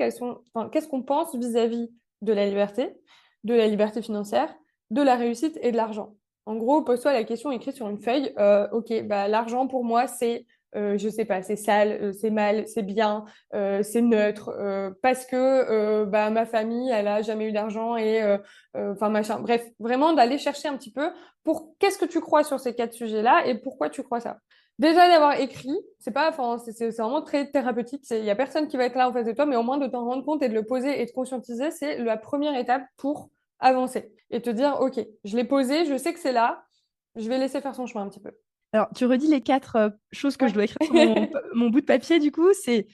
enfin, qu'est-ce qu'on pense vis-à-vis de la liberté financière, de la réussite et de l'argent. En gros, pose-toi la question écrite sur une feuille. Ok, bah, l'argent pour moi, je sais pas, c'est sale, c'est mal, c'est bien, c'est neutre, parce que bah, ma famille, elle a jamais eu d'argent et enfin machin. Bref, vraiment d'aller chercher un petit peu pour qu'est-ce que tu crois sur ces quatre sujets-là et pourquoi tu crois ça. Déjà d'avoir écrit, c'est pas, enfin, c'est vraiment très thérapeutique. Il y a personne qui va être là en face de toi, mais au moins de t'en rendre compte et de le poser et de conscientiser, c'est la première étape pour avancer et te dire, ok, je l'ai posé, je sais que c'est là, je vais laisser faire son chemin un petit peu. Alors, tu redis les quatre choses que je Ouais. dois écrire sur mon bout de papier, du coup, c'est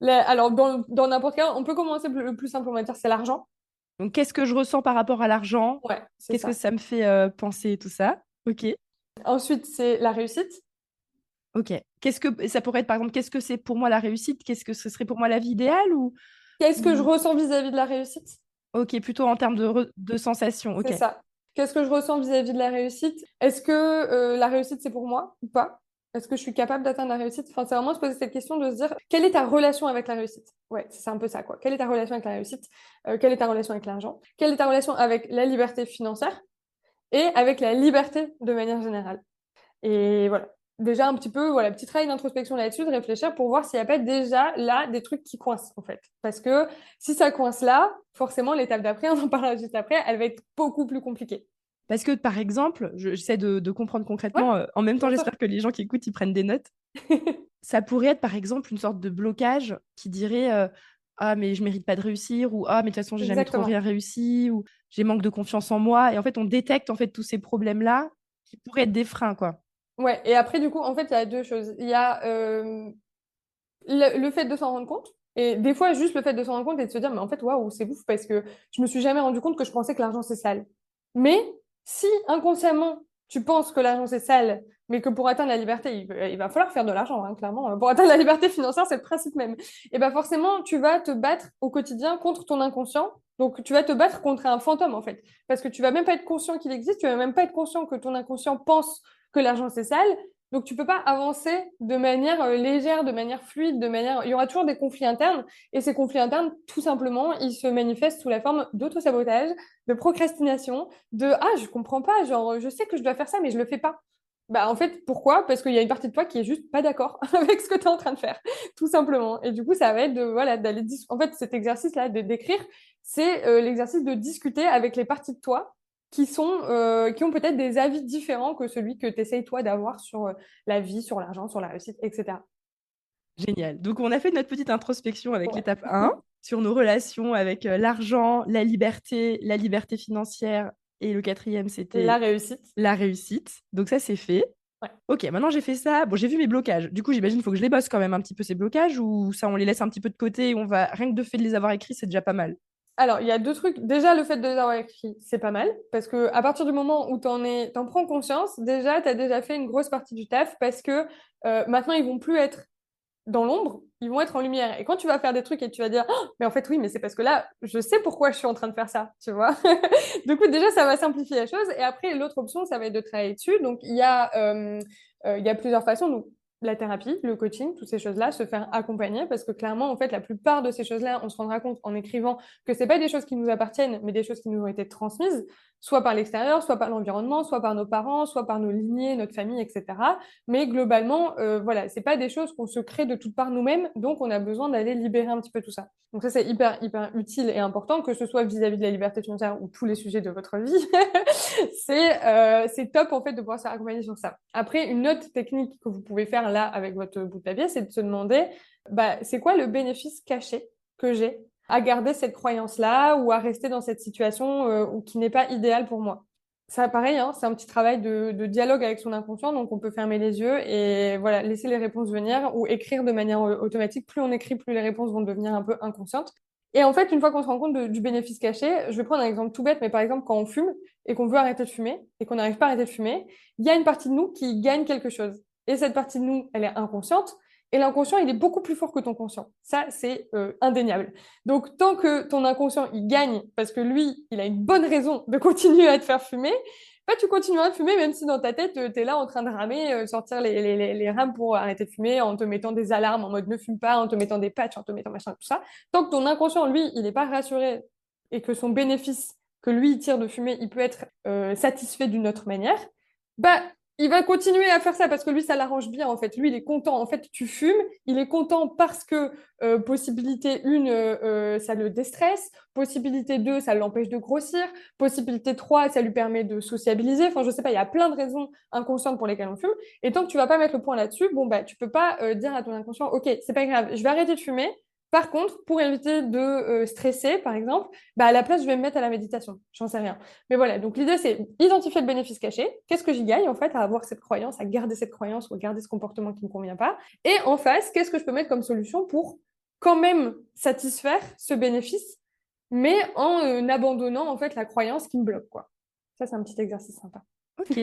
Alors, dans n'importe quel cas, on peut commencer le plus simple, on va dire, c'est l'argent. donc qu'est-ce que je ressens par rapport à l'argent? Ouais, c'est Qu'est-ce que ça. ça me fait penser, tout ça? Ok, Ensuite, c'est la réussite. ok. Qu'est-ce que ça pourrait être, par exemple, qu'est-ce que c'est pour moi la réussite? Qu'est-ce que ce serait pour moi la vie idéale Qu'est-ce que je ou- ressens vis-à-vis de la réussite? Ok, plutôt en termes de sensations. Ok. C'est ça. Qu'est-ce que je ressens vis-à-vis de la réussite? Est-ce que la réussite, c'est pour moi ou pas? Est-ce que je suis capable d'atteindre la réussite? Enfin, c'est vraiment se poser cette question de se dire, quelle est ta relation avec la réussite? Ouais, c'est un peu ça, quoi. Quelle est ta relation avec la réussite? Quelle est ta relation avec l'argent? Quelle est ta relation avec la liberté financière et avec la liberté de manière générale? Et voilà. Déjà un petit peu, voilà, petit travail d'introspection là-dessus, de réfléchir pour voir s'il n'y a pas déjà là des trucs qui coincent, en fait. Parce que si ça coince là, forcément, l'étape d'après, on en parlera juste après, elle va être beaucoup plus compliquée. Parce que, par exemple, j'essaie de comprendre Ouais, concrètement, en même temps, bien sûr. j'espère que les gens qui écoutent, ils prennent des notes. Ça pourrait être, par exemple, une sorte de blocage qui dirait ah, mais je mérite pas de réussir, ou ah, mais de toute façon, j'ai jamais trop Exactement. rien réussi, ou j'ai manque de confiance en moi. Et en fait, on détecte en fait tous ces problèmes-là qui pourraient être des freins, quoi. Ouais, et après, du coup, en fait, il y a deux choses. Il y a le fait de s'en rendre compte. Et des fois, juste le fait de s'en rendre compte et de se dire, mais en fait, waouh, c'est ouf parce que je me suis jamais rendu compte que je pensais que l'argent c'est sale. Mais si inconsciemment tu penses que l'argent c'est sale, mais que pour atteindre la liberté, il va falloir faire de l'argent, hein, clairement. Pour atteindre la liberté financière, c'est le principe même. Et ben forcément, tu vas te battre au quotidien contre ton inconscient. Donc, tu vas te battre contre un fantôme, en fait. Parce que tu vas même pas être conscient qu'il existe, tu vas même pas être conscient que ton inconscient pense que l'argent c'est sale. Donc, tu peux pas avancer de manière légère, de manière fluide, de manière. Il y aura toujours des conflits internes. Et ces conflits internes, tout simplement, ils se manifestent sous la forme d'auto-sabotage, de procrastination, de ah, je comprends pas, genre, je sais que je dois faire ça, mais je le fais pas. Bah, en fait, pourquoi? Parce qu'il y a une partie de toi qui est juste pas d'accord avec ce que tu es en train de faire, tout simplement. Et du coup, ça va être de, voilà, d'aller. En fait, cet exercice-là de d'écrire, c'est l'exercice de discuter avec les parties de toi qui ont peut-être des avis différents que celui que tu essayes toi d'avoir sur la vie, sur l'argent, sur la réussite, etc. Génial. Donc, on a fait notre petite introspection avec Ouais. l'étape 1 sur nos relations avec l'argent, la liberté financière. Et le quatrième, La c'était réussite. la réussite. Donc, ça, c'est fait. Ouais. Ok, maintenant j'ai fait ça. Bon, j'ai vu mes blocages. Du coup, j'imagine qu'il faut que je les bosse quand même un petit peu ces blocages ou ça, on les laisse un petit peu de côté et on va rien que de fait de les avoir écrits, c'est déjà pas mal. Alors, il y a deux trucs. Déjà, le fait de les avoir écrits, c'est pas mal. Parce que à partir du moment où t'en prends conscience, déjà, tu as déjà fait une grosse partie du taf parce que maintenant, ils vont plus être dans l'ombre, ils vont être en lumière. Et quand tu vas faire des trucs et tu vas dire, oh, mais en fait, oui, mais c'est parce que là, je sais pourquoi je suis en train de faire ça, tu vois. Du coup, déjà, ça va simplifier la chose. Et après, l'autre option, ça va être de travailler dessus. Donc, il y a plusieurs façons. Donc, la thérapie, le coaching, toutes ces choses-là, se faire accompagner parce que clairement, en fait, la plupart de ces choses-là, on se rendra compte en écrivant que c'est pas des choses qui nous appartiennent, mais des choses qui nous ont été transmises, soit par l'extérieur, soit par l'environnement, soit par nos parents, soit par nos lignées, notre famille, etc. Mais globalement, voilà, c'est pas des choses qu'on se crée de toutes parts nous-mêmes, donc on a besoin d'aller libérer un petit peu tout ça. Donc ça, c'est hyper utile et important, que ce soit vis-à-vis de la liberté financière ou tous les sujets de votre vie. C'est top en fait de pouvoir se faire accompagner sur ça. Après, une autre technique que vous pouvez faire là avec votre bout de papier, c'est de se demander, bah, c'est quoi le bénéfice caché que j'ai à garder cette croyance-là ou à rester dans cette situation qui n'est pas idéale pour moi. Ça, pareil, hein, c'est un petit travail de dialogue avec son inconscient, donc on peut fermer les yeux et voilà, laisser les réponses venir ou écrire de manière automatique. Plus on écrit, plus les réponses vont devenir un peu inconscientes. Et en fait, une fois qu'on se rend compte du bénéfice caché, je vais prendre un exemple tout bête, mais par exemple, quand on fume et qu'on veut arrêter de fumer et qu'on n'arrive pas à arrêter de fumer, il y a une partie de nous qui gagne quelque chose. Et cette partie de nous, elle est inconsciente. Et l'inconscient, il est beaucoup plus fort que ton conscient. Ça, c'est indéniable. Donc, tant que ton inconscient, il gagne, parce que lui, il a une bonne raison de continuer à te faire fumer, bah, tu continueras de fumer, même si dans ta tête, tu es là en train de ramer, sortir les rames pour arrêter de fumer, en te mettant des alarmes en mode ne fume pas, en te mettant des patchs, en te mettant machin, tout ça. Tant que ton inconscient, lui, il n'est pas rassuré et que son bénéfice que lui, il tire de fumer, il peut être satisfait d'une autre manière, bah, il va continuer à faire ça parce que lui, ça l'arrange bien, en fait. Lui, il est content. En fait, tu fumes, il est content parce que possibilité 1, ça le déstresse. Possibilité 2, ça l'empêche de grossir. Possibilité 3, ça lui permet de sociabiliser. Enfin, je sais pas, il y a plein de raisons inconscientes pour lesquelles on fume. Et tant que tu vas pas mettre le point là-dessus, bon, bah, tu peux pas dire à ton inconscient, OK, c'est pas grave, je vais arrêter de fumer. Par contre, pour éviter de stresser, par exemple, bah, à la place, je vais me mettre à la méditation. J'en sais rien. Mais voilà, donc l'idée, c'est identifier le bénéfice caché. Qu'est-ce que j'y gagne, en fait, à avoir cette croyance, à garder cette croyance ou à garder ce comportement qui ne me convient pas. Et en face, qu'est-ce que je peux mettre comme solution pour quand même satisfaire ce bénéfice, mais en abandonnant, en fait, la croyance qui me bloque, quoi. Ça, c'est un petit exercice sympa. Ok.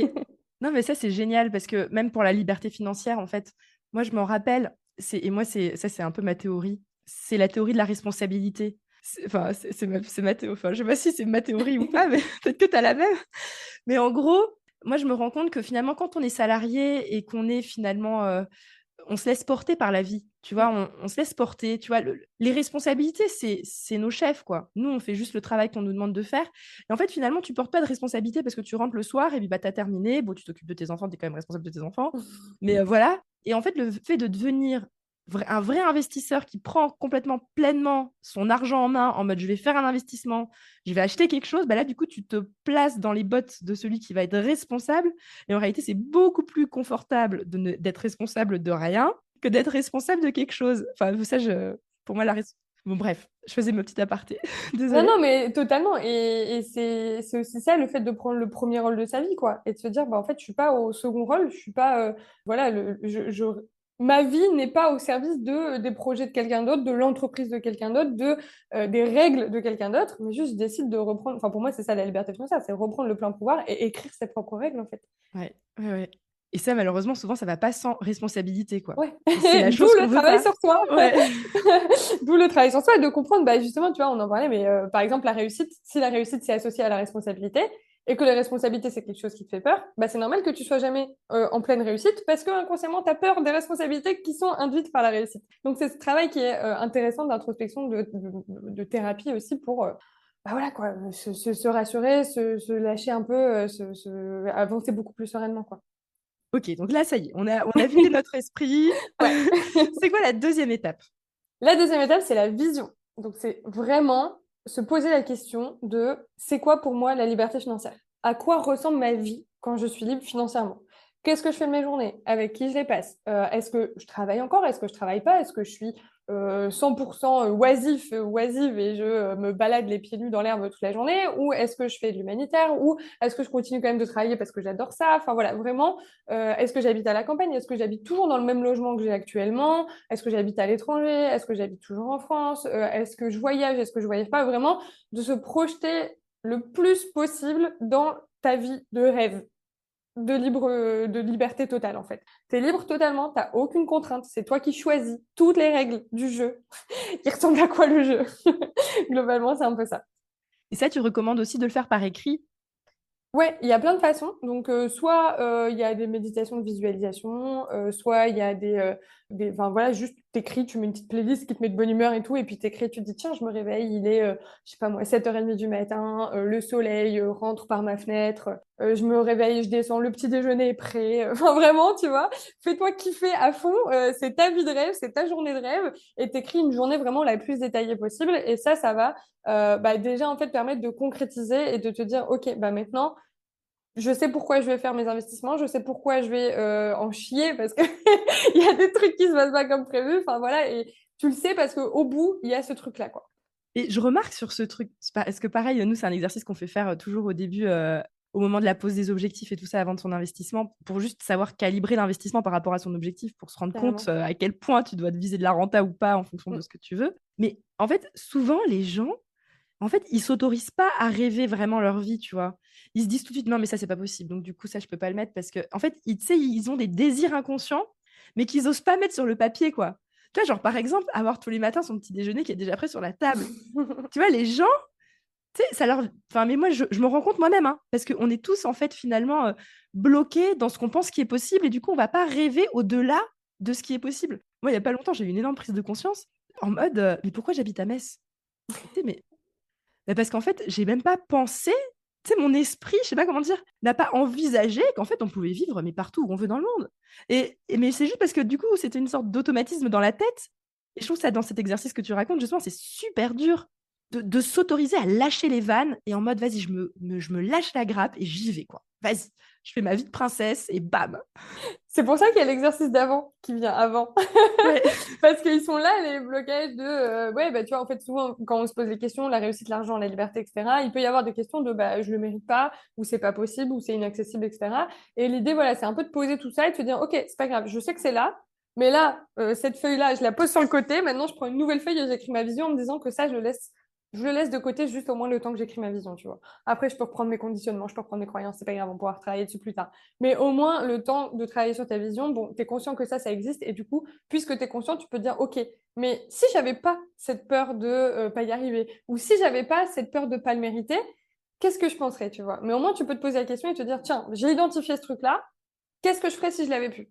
Non, mais ça, c'est génial parce que même pour la liberté financière, en fait, moi, je m'en rappelle, et moi, ça, c'est un peu ma théorie. C'est la théorie de la responsabilité. C'est ma théorie. Enfin, je sais pas si c'est ma théorie ou pas, mais peut-être que tu as la même. Mais en gros, moi, je me rends compte que finalement, quand on est salarié et qu'on est finalement, on se laisse porter par la vie, tu vois, on se laisse porter, tu vois. Les responsabilités, c'est nos chefs, quoi. Nous, on fait juste le travail qu'on nous demande de faire. Et en fait, finalement, tu portes pas de responsabilité parce que tu rentres le soir et puis bah, tu as terminé. Bon, tu t'occupes de tes enfants, tu es quand même responsable de tes enfants. Mais voilà. Et en fait, le fait de devenir un vrai investisseur qui prend complètement pleinement son argent en main, en mode je vais faire un investissement, je vais acheter quelque chose, bah là, du coup, tu te places dans les bottes de celui qui va être responsable. Et en réalité, c'est beaucoup plus confortable d'être responsable de rien que d'être responsable de quelque chose. Enfin, ça, pour moi, bon, bref, je faisais ma petite aparté. Non, Désolée. non, mais totalement. Et c'est aussi ça, le fait de prendre le premier rôle de sa vie, quoi. Et de se dire, bah, en fait, je suis pas au second rôle, je suis pas, voilà, ma vie n'est pas au service des projets de quelqu'un d'autre, de l'entreprise de quelqu'un d'autre, des règles de quelqu'un d'autre, mais juste, je décide de reprendre, enfin, pour moi, c'est ça la liberté financière, c'est reprendre le plein pouvoir et écrire ses propres règles, en fait. Ouais, ouais, ouais. Et ça, malheureusement, souvent, ça va pas sans responsabilité, quoi. Ouais, Et c'est la d'où chose qu'on le veut travail pas. sur soi. Ouais. D'où le travail sur soi, et de comprendre, bah, justement, tu vois, on en parlait, mais par exemple, la réussite, si la réussite c'est associé à la responsabilité, et que la responsabilité c'est quelque chose qui te fait peur, bah, c'est normal que tu sois jamais en pleine réussite, parce que inconsciemment, tu as peur des responsabilités qui sont induites par la réussite. Donc, c'est ce travail qui est intéressant d'introspection, de thérapie aussi pour. Bah voilà quoi, se rassurer, se lâcher un peu, avancer beaucoup plus sereinement quoi. Ok, donc là, ça y est, on a vidé notre esprit. Ouais. C'est quoi la deuxième étape? La deuxième étape, c'est la vision. Donc, c'est vraiment se poser la question de c'est quoi pour moi la liberté financière? À quoi ressemble ma vie quand je suis libre financièrement? Qu'est-ce que je fais de mes journées? Avec qui je les passe? Est-ce que je travaille encore? Est-ce que je travaille pas? Est-ce que je suis 100% oisive et je me balade les pieds nus dans l'herbe toute la journée? Ou est-ce que je fais de l'humanitaire? Ou est-ce que je continue quand même de travailler parce que j'adore ça? Enfin voilà, vraiment, est-ce que j'habite à la campagne? Est-ce que j'habite toujours dans le même logement que j'ai actuellement? Est-ce que j'habite à l'étranger? Est-ce que j'habite toujours en France? Est-ce que je voyage? Est-ce que je voyage pas? Vraiment, de se projeter le plus possible dans ta vie de rêve, de liberté totale en fait. T'es libre totalement, t'as aucune contrainte, c'est toi qui choisis toutes les règles du jeu. Il ressemble à quoi le jeu? Globalement, c'est un peu ça. Et ça, tu recommandes aussi de le faire par écrit? Ouais, il y a plein de façons. Donc, soit il y a des méditations de visualisation, soit il y a enfin voilà, juste t'écris, tu mets une petite playlist qui te met de bonne humeur et tout, et puis t'écris, tu te dis, tiens, je me réveille, il est, je sais pas moi, 7h30 du matin, le soleil rentre par ma fenêtre, je me réveille, je descends, le petit déjeuner est prêt. Enfin, vraiment, tu vois, fais-toi kiffer à fond, c'est ta vie de rêve, c'est ta journée de rêve, et t'écris une journée vraiment la plus détaillée possible, et ça va bah, déjà en fait permettre de concrétiser et de te dire, ok, bah maintenant, je sais pourquoi je vais faire mes investissements, je sais pourquoi je vais en chier parce que il y a des trucs qui se passent pas comme prévu. Enfin voilà, et tu le sais parce qu'au bout, il y a ce truc-là, quoi. Et je remarque sur ce truc, est-ce que pareil, nous, c'est un exercice qu'on fait faire toujours au début, au moment de la pose des objectifs et tout ça, avant de son investissement, pour juste savoir calibrer l'investissement par rapport à son objectif, pour se rendre compte Carrément. à quel point tu dois te viser de la renta ou pas en fonction de Mm. ce que tu veux. Mais en fait, souvent, les gens, en fait, ils s'autorisent pas à rêver vraiment leur vie, tu vois. Ils se disent tout de suite, non, mais ça, c'est pas possible. Donc, du coup, ça, je peux pas le mettre parce que, en fait, tu sais, ils ont des désirs inconscients, mais qu'ils osent pas mettre sur le papier, quoi. Tu vois, genre, par exemple, avoir tous les matins son petit déjeuner qui est déjà prêt sur la table. Tu vois, les gens, tu sais, ça leur. Enfin, mais moi, je me rends compte moi-même, hein, parce qu'on est tous, en fait, finalement, bloqués dans ce qu'on pense qui est possible, et du coup, on va pas rêver au-delà de ce qui est possible. Moi, il y a pas longtemps, j'ai eu une énorme prise de conscience en mode, mais pourquoi j'habite à Metz? Tu sais, mais bah, parce qu'en fait, j'ai même pas pensé, tu sais, mon esprit, je sais pas comment dire, n'a pas envisagé qu'en fait, on pouvait vivre mais partout où on veut dans le monde. Mais c'est juste parce que du coup, c'était une sorte d'automatisme dans la tête. Et je trouve ça, dans cet exercice que tu racontes, justement, c'est super dur de s'autoriser à lâcher les vannes et en mode, vas-y, je me lâche la grappe et j'y vais, quoi. Vas-y, je fais ma vie de princesse et bam. C'est pour ça qu'il y a l'exercice d'avant qui vient avant. Ouais. Parce qu'ils sont là, les blocages de ouais, bah, tu vois, en fait, souvent, quand on se pose des questions, la réussite, l'argent, la liberté, etc., il peut y avoir des questions de bah, je le mérite pas, ou c'est pas possible, ou c'est inaccessible, etc. Et l'idée, voilà, c'est un peu de poser tout ça et de se dire, ok, c'est pas grave, je sais que c'est là, mais là, cette feuille-là, je la pose sur le côté. Maintenant, je prends une nouvelle feuille et j'écris ma vision en me disant que ça, je le laisse Je le laisse de côté juste au moins le temps que j'écris ma vision, tu vois. Après, je peux reprendre mes conditionnements, je peux reprendre mes croyances, c'est pas grave, on pourra travailler dessus plus tard. Mais au moins, le temps de travailler sur ta vision, bon, tu es conscient que ça existe. Et du coup, puisque tu es conscient, tu peux dire, OK, mais si j'avais pas cette peur de pas y arriver, ou si j'avais pas cette peur de pas le mériter, qu'est-ce que je penserais, tu vois. Mais au moins, tu peux te poser la question et te dire, tiens, j'ai identifié ce truc-là, qu'est-ce que je ferais si je l'avais pu?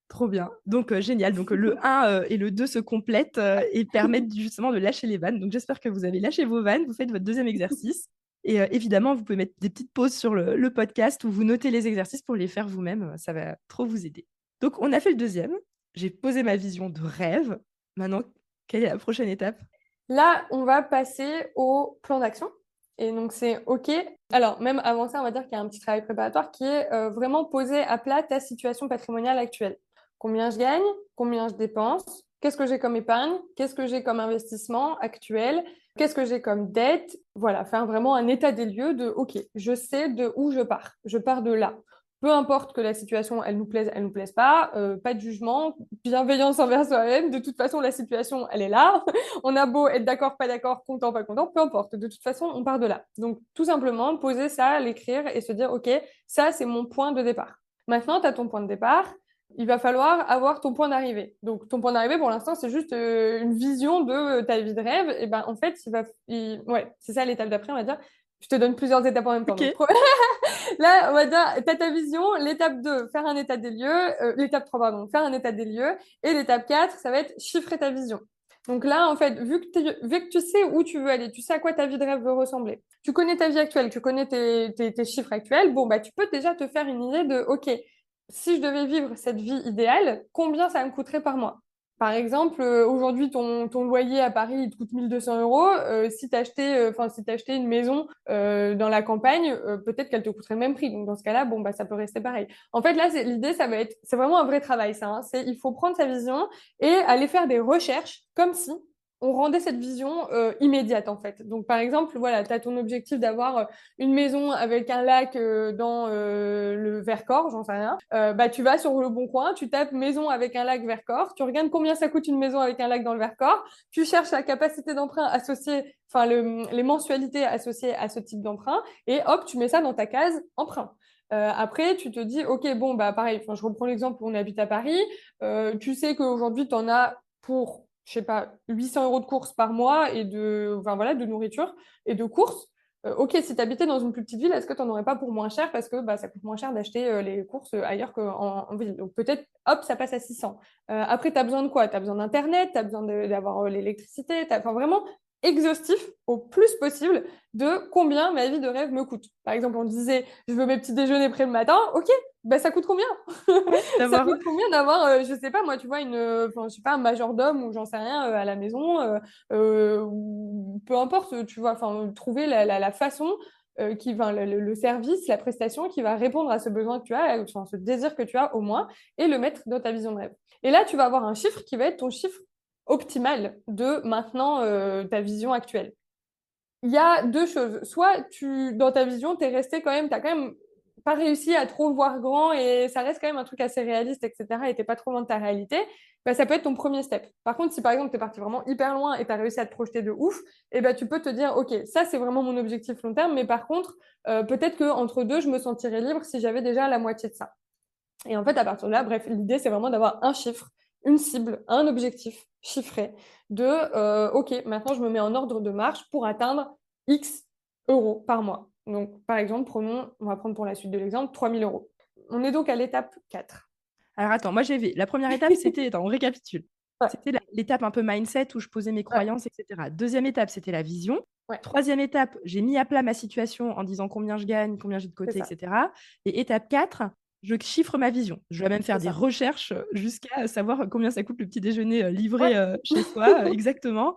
Trop bien. Donc, génial. Donc, le 1 et le 2 se complètent et permettent justement de lâcher les vannes. Donc, j'espère que vous avez lâché vos vannes. Vous faites votre deuxième exercice. Et évidemment, vous pouvez mettre des petites pauses sur le podcast où vous notez les exercices pour les faire vous-même. Ça va trop vous aider. Donc, on a fait le deuxième. J'ai posé ma vision de rêve. Maintenant, quelle est la prochaine étape? Là, on va passer au plan d'action. Et donc, c'est OK. Alors, même avant ça, on va dire qu'il y a un petit travail préparatoire qui est vraiment poser à plat ta situation patrimoniale actuelle. Combien je gagne? Combien je dépense? Qu'est-ce que j'ai comme épargne? Qu'est-ce que j'ai comme investissement actuel? Qu'est-ce que j'ai comme dette? Voilà, faire vraiment un état des lieux de OK, je sais de où je pars. Je pars de là. Peu importe que la situation, elle nous plaise pas de jugement, bienveillance envers soi-même. De toute façon, la situation, elle est là. On a beau être d'accord, pas d'accord, content, pas content, peu importe. De toute façon, on part de là. Donc, tout simplement, poser ça, l'écrire et se dire, OK, ça, c'est mon point de départ. Maintenant, tu as ton point de départ. Il va falloir avoir ton point d'arrivée. Donc, ton point d'arrivée, pour l'instant, c'est juste une vision de ta vie de rêve. Et ben, en fait, ouais, c'est ça l'étape d'après, on va dire. Je te donne plusieurs étapes en même temps. Ok. Donc, là, on va dire, tu as ta vision. L'étape 2, faire un état des lieux. L'étape 3, pardon, faire un état des lieux. Et l'étape 4, ça va être chiffrer ta vision. Donc là, en fait, vu que tu sais où tu veux aller, tu sais à quoi ta vie de rêve veut ressembler, tu connais ta vie actuelle, tu connais tes chiffres actuels, bon, bah, tu peux déjà te faire une idée de, OK, si je devais vivre cette vie idéale, combien ça me coûterait par mois? Par exemple, aujourd'hui, ton loyer à Paris, il te coûte 1 200 euros. Si tu achetais, si t'achetais une maison dans la campagne, peut-être qu'elle te coûterait le même prix. Donc, dans ce cas-là, bon, bah, ça peut rester pareil. En fait, là, l'idée, c'est vraiment un vrai travail, ça. Hein. Il faut prendre sa vision et aller faire des recherches comme si on rendait cette vision immédiate, en fait. Donc, par exemple, voilà, tu as ton objectif d'avoir une maison avec un lac dans le Vercors, j'en sais rien. Bah, tu vas sur Le Bon Coin, tu tapes maison avec un lac Vercors, tu regardes combien ça coûte une maison avec un lac dans le Vercors, tu cherches la capacité d'emprunt associée, enfin les mensualités associées à ce type d'emprunt, et hop, tu mets ça dans ta case emprunt. Après, tu te dis, OK, bon, bah pareil, je reprends l'exemple où on habite à Paris. Tu sais qu'aujourd'hui, tu en as pour, je sais pas, 800 euros de courses par mois et de nourriture et de courses. OK, si tu habitais dans une plus petite ville, est-ce que tu n'en aurais pas pour moins cher parce que bah, ça coûte moins cher d'acheter les courses ailleurs qu'en ville. Donc peut-être, hop, ça passe à 600. Après, tu as besoin de quoi? Tu as besoin d'Internet, tu as besoin d'avoir l'électricité, enfin vraiment exhaustif au plus possible de combien ma vie de rêve me coûte. Par exemple, on disait, je veux mes petits déjeuners près le matin. OK, bah, ça coûte combien? Ça D'avoir. coûte combien d'avoir, je sais pas, moi, tu vois, je sais pas, un majordome ou j'en sais rien à la maison, ou peu importe, tu vois, enfin, trouver la façon le service, la prestation qui va répondre à ce besoin que tu as, enfin, ce désir que tu as au moins, et le mettre dans ta vision de rêve. Et là, tu vas avoir un chiffre qui va être ton chiffre optimal de maintenant ta vision actuelle. Il y a deux choses. Soit dans ta vision, tu es resté quand même, tu quand même pas réussi à trop voir grand et ça reste quand même un truc assez réaliste, etc. et t'es pas trop loin de ta réalité, bah, ça peut être ton premier step. Par contre, si par exemple, tu es parti vraiment hyper loin et tu as réussi à te projeter de ouf, et ben tu peux te dire, OK, ça, c'est vraiment mon objectif long terme, mais par contre, peut-être qu'entre deux, je me sentirais libre si j'avais déjà la moitié de ça. Et en fait, à partir de là, bref, l'idée, c'est vraiment d'avoir un chiffre, une cible, un objectif chiffré de OK, maintenant, je me mets en ordre de marche pour atteindre X euros par mois. Donc, par exemple, on va prendre pour la suite de l'exemple, 3000 euros. On est donc à l'étape 4. Alors attends, moi j'ai vu. La première étape, c'était, attends, on récapitule. Ouais. C'était l'étape un peu mindset où je posais mes croyances, etc. Deuxième étape, c'était la vision. Ouais. Troisième étape, j'ai mis à plat ma situation en disant combien je gagne, combien j'ai de côté, etc. Et étape 4, je chiffre ma vision. Je vais même faire des recherches jusqu'à savoir combien ça coûte le petit déjeuner livré chez soi, exactement.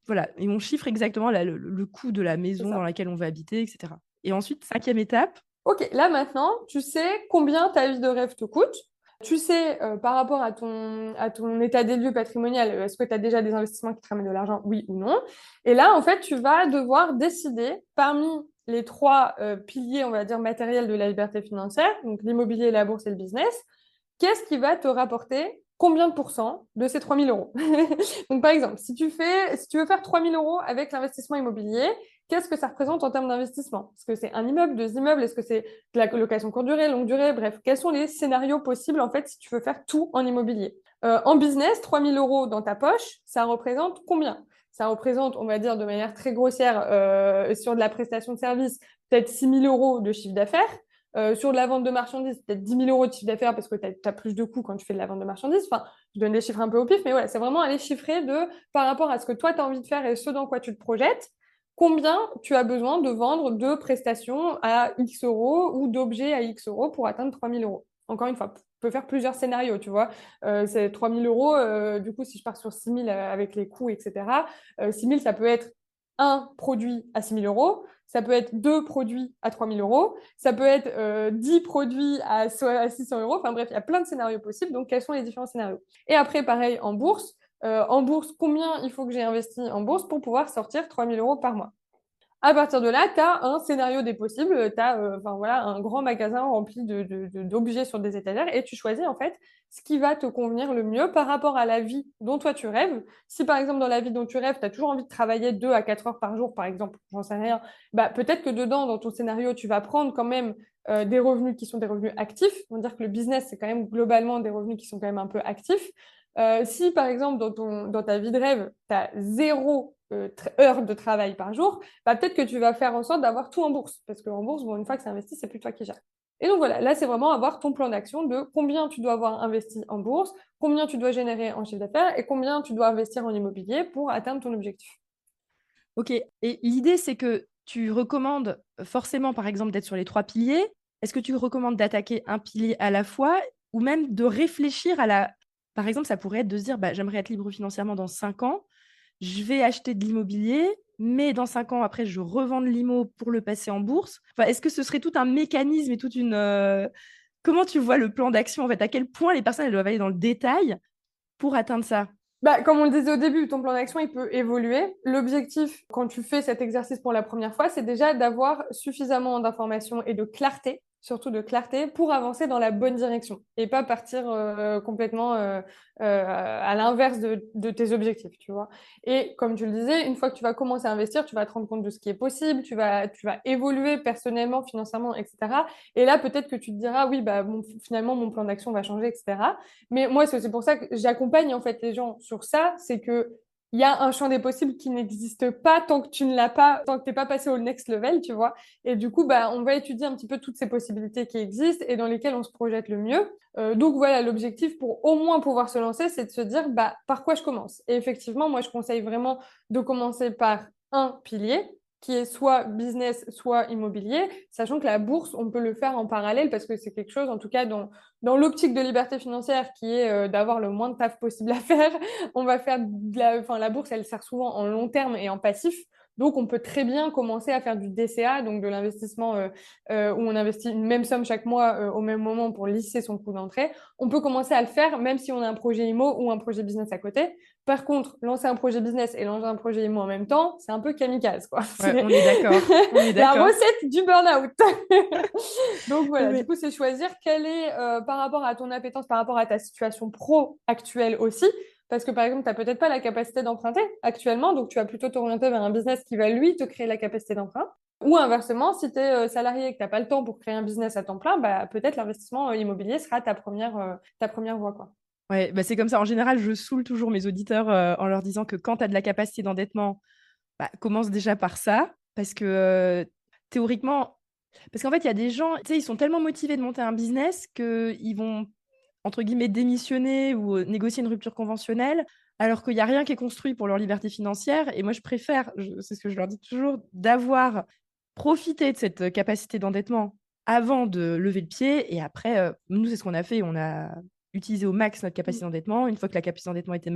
Voilà, et on chiffre exactement le coût de la maison dans laquelle on va habiter, etc. Et ensuite, cinquième étape. OK, là maintenant, tu sais combien ta vie de rêve te coûte. Tu sais, par rapport à ton état des lieux patrimonial, est-ce que tu as déjà des investissements qui te ramènent de l'argent, oui ou non? Et là, en fait, tu vas devoir décider parmi les 3 piliers, on va dire, matériels de la liberté financière, donc l'immobilier, la bourse et le business, qu'est-ce qui va te rapporter combien de pourcents de ces 3 000 euros? Donc, par exemple, si tu veux faire 3 000 euros avec l'investissement immobilier, qu'est-ce que ça représente en termes d'investissement? Est-ce que c'est un immeuble, deux immeubles? Est-ce que c'est de la location courte durée, longue durée? Bref, quels sont les scénarios possibles en fait si tu veux faire tout en immobilier? En business, 3 000 euros dans ta poche, ça représente combien? Ça représente, on va dire de manière très grossière, sur de la prestation de service, peut-être 6 000 euros de chiffre d'affaires. Sur de la vente de marchandises, peut-être 10 000 euros de chiffre d'affaires parce que tu as plus de coûts quand tu fais de la vente de marchandises. Enfin, je donne des chiffres un peu au pif, mais voilà, c'est vraiment aller chiffrer par rapport à ce que toi, tu as envie de faire et ce dans quoi tu te projettes, combien tu as besoin de vendre de prestations à X euros ou d'objets à X euros pour atteindre 3 000 euros. Encore une fois, tu peux faire plusieurs scénarios, tu vois. C'est 3 000 euros, du coup, si je pars sur 6 000 avec les coûts, etc., 6 000, ça peut être un produit à 6 000 euros, ça peut être deux produits à 3 000 euros, ça peut être 10 produits à 600 euros. Enfin bref, il y a plein de scénarios possibles. Donc, quels sont les différents scénarios? Et après, pareil, en bourse, combien il faut que j'ai investi en bourse pour pouvoir sortir 3 000 euros par mois? À partir de là, tu as un scénario des possibles, tu as voilà, un grand magasin rempli d'objets sur des étagères et tu choisis en fait ce qui va te convenir le mieux par rapport à la vie dont toi tu rêves. Si par exemple dans la vie dont tu rêves, tu as toujours envie de travailler 2 à 4 heures par jour, par exemple, j'en sais rien, bah, peut-être que dedans, dans ton scénario, tu vas prendre quand même des revenus qui sont des revenus actifs. On va dire que le business, c'est quand même globalement des revenus qui sont quand même un peu actifs. Si par exemple dans ta vie de rêve, tu as 0 heures de travail par jour, bah, peut-être que tu vas faire en sorte d'avoir tout en bourse. Parce qu'en bourse, bon, une fois que c'est investi, c'est plus toi qui gères. Et donc voilà, là, c'est vraiment avoir ton plan d'action de combien tu dois avoir investi en bourse, combien tu dois générer en chiffre d'affaires et combien tu dois investir en immobilier pour atteindre ton objectif. Ok. Et l'idée, c'est que tu recommandes forcément, par exemple, d'être sur les 3 piliers. Est-ce que tu recommandes d'attaquer un pilier à la fois ou même de réfléchir à la... Par exemple, ça pourrait être de se dire, bah, j'aimerais être libre financièrement dans 5 ans, je vais acheter de l'immobilier, mais dans 5 ans, après, je revends de l'immo pour le passer en bourse. Enfin, est-ce que ce serait tout un mécanisme et toute une... Comment tu vois le plan d'action, en fait? À quel point les personnes elles doivent aller dans le détail pour atteindre ça? Bah, comme on le disait au début, ton plan d'action, il peut évoluer. L'objectif, quand tu fais cet exercice pour la première fois, c'est déjà d'avoir suffisamment d'informations et de clarté, surtout de clarté, pour avancer dans la bonne direction et pas partir complètement à l'inverse de tes objectifs, tu vois. Et comme tu le disais, une fois que tu vas commencer à investir, tu vas te rendre compte de ce qui est possible, tu vas évoluer personnellement, financièrement, etc. Et là, peut-être que tu te diras, oui, bah, finalement, mon plan d'action va changer, etc. Mais moi, c'est aussi pour ça que j'accompagne en fait les gens sur ça, c'est que il y a un champ des possibles qui n'existe pas tant que tu ne l'as pas, tant que t'es pas passé au next level, tu vois. Et du coup, bah, on va étudier un petit peu toutes ces possibilités qui existent et dans lesquelles on se projette le mieux. Donc voilà, l'objectif pour au moins pouvoir se lancer, c'est de se dire, bah, par quoi je commence? Et effectivement, moi, je conseille vraiment de commencer par un pilier qui est soit business, soit immobilier, sachant que la bourse, on peut le faire en parallèle parce que c'est quelque chose, en tout cas, dans l'optique de liberté financière qui est d'avoir le moins de taf possible à faire, on va faire enfin, la bourse, elle sert souvent en long terme et en passif. Donc, on peut très bien commencer à faire du DCA, donc de l'investissement où on investit une même somme chaque mois au même moment pour lisser son coût d'entrée. On peut commencer à le faire même si on a un projet IMO ou un projet business à côté. Par contre, lancer un projet business et lancer un projet IMO en même temps, c'est un peu kamikaze, quoi. Ouais, C'est on est d'accord. On est la d'accord. recette du burn-out. Donc voilà, du Ouais. coup, c'est choisir quel est par rapport à ton appétence, par rapport à ta situation pro actuelle aussi. Parce que par exemple, tu n'as peut-être pas la capacité d'emprunter actuellement, donc tu vas plutôt t'orienter vers un business qui va lui te créer la capacité d'emprunt. Ou inversement, si tu es salarié et que tu n'as pas le temps pour créer un business à temps plein, bah, peut-être l'investissement immobilier sera ta première voie, quoi. Ouais, bah c'est comme ça. En général, je saoule toujours mes auditeurs en leur disant que quand tu as de la capacité d'endettement, bah, commence déjà par ça. Parce que théoriquement, parce qu'en fait, il y a des gens, tu sais, ils sont tellement motivés de monter un business qu'ils vont, entre guillemets, démissionner ou négocier une rupture conventionnelle, alors qu'il n'y a rien qui est construit pour leur liberté financière. Et moi, je préfère, c'est ce que je leur dis toujours, d'avoir profité de cette capacité d'endettement avant de lever le pied. Et après, nous, c'est ce qu'on a fait. On a utilisé au max notre capacité d'endettement. Une fois que la capacité d'endettement était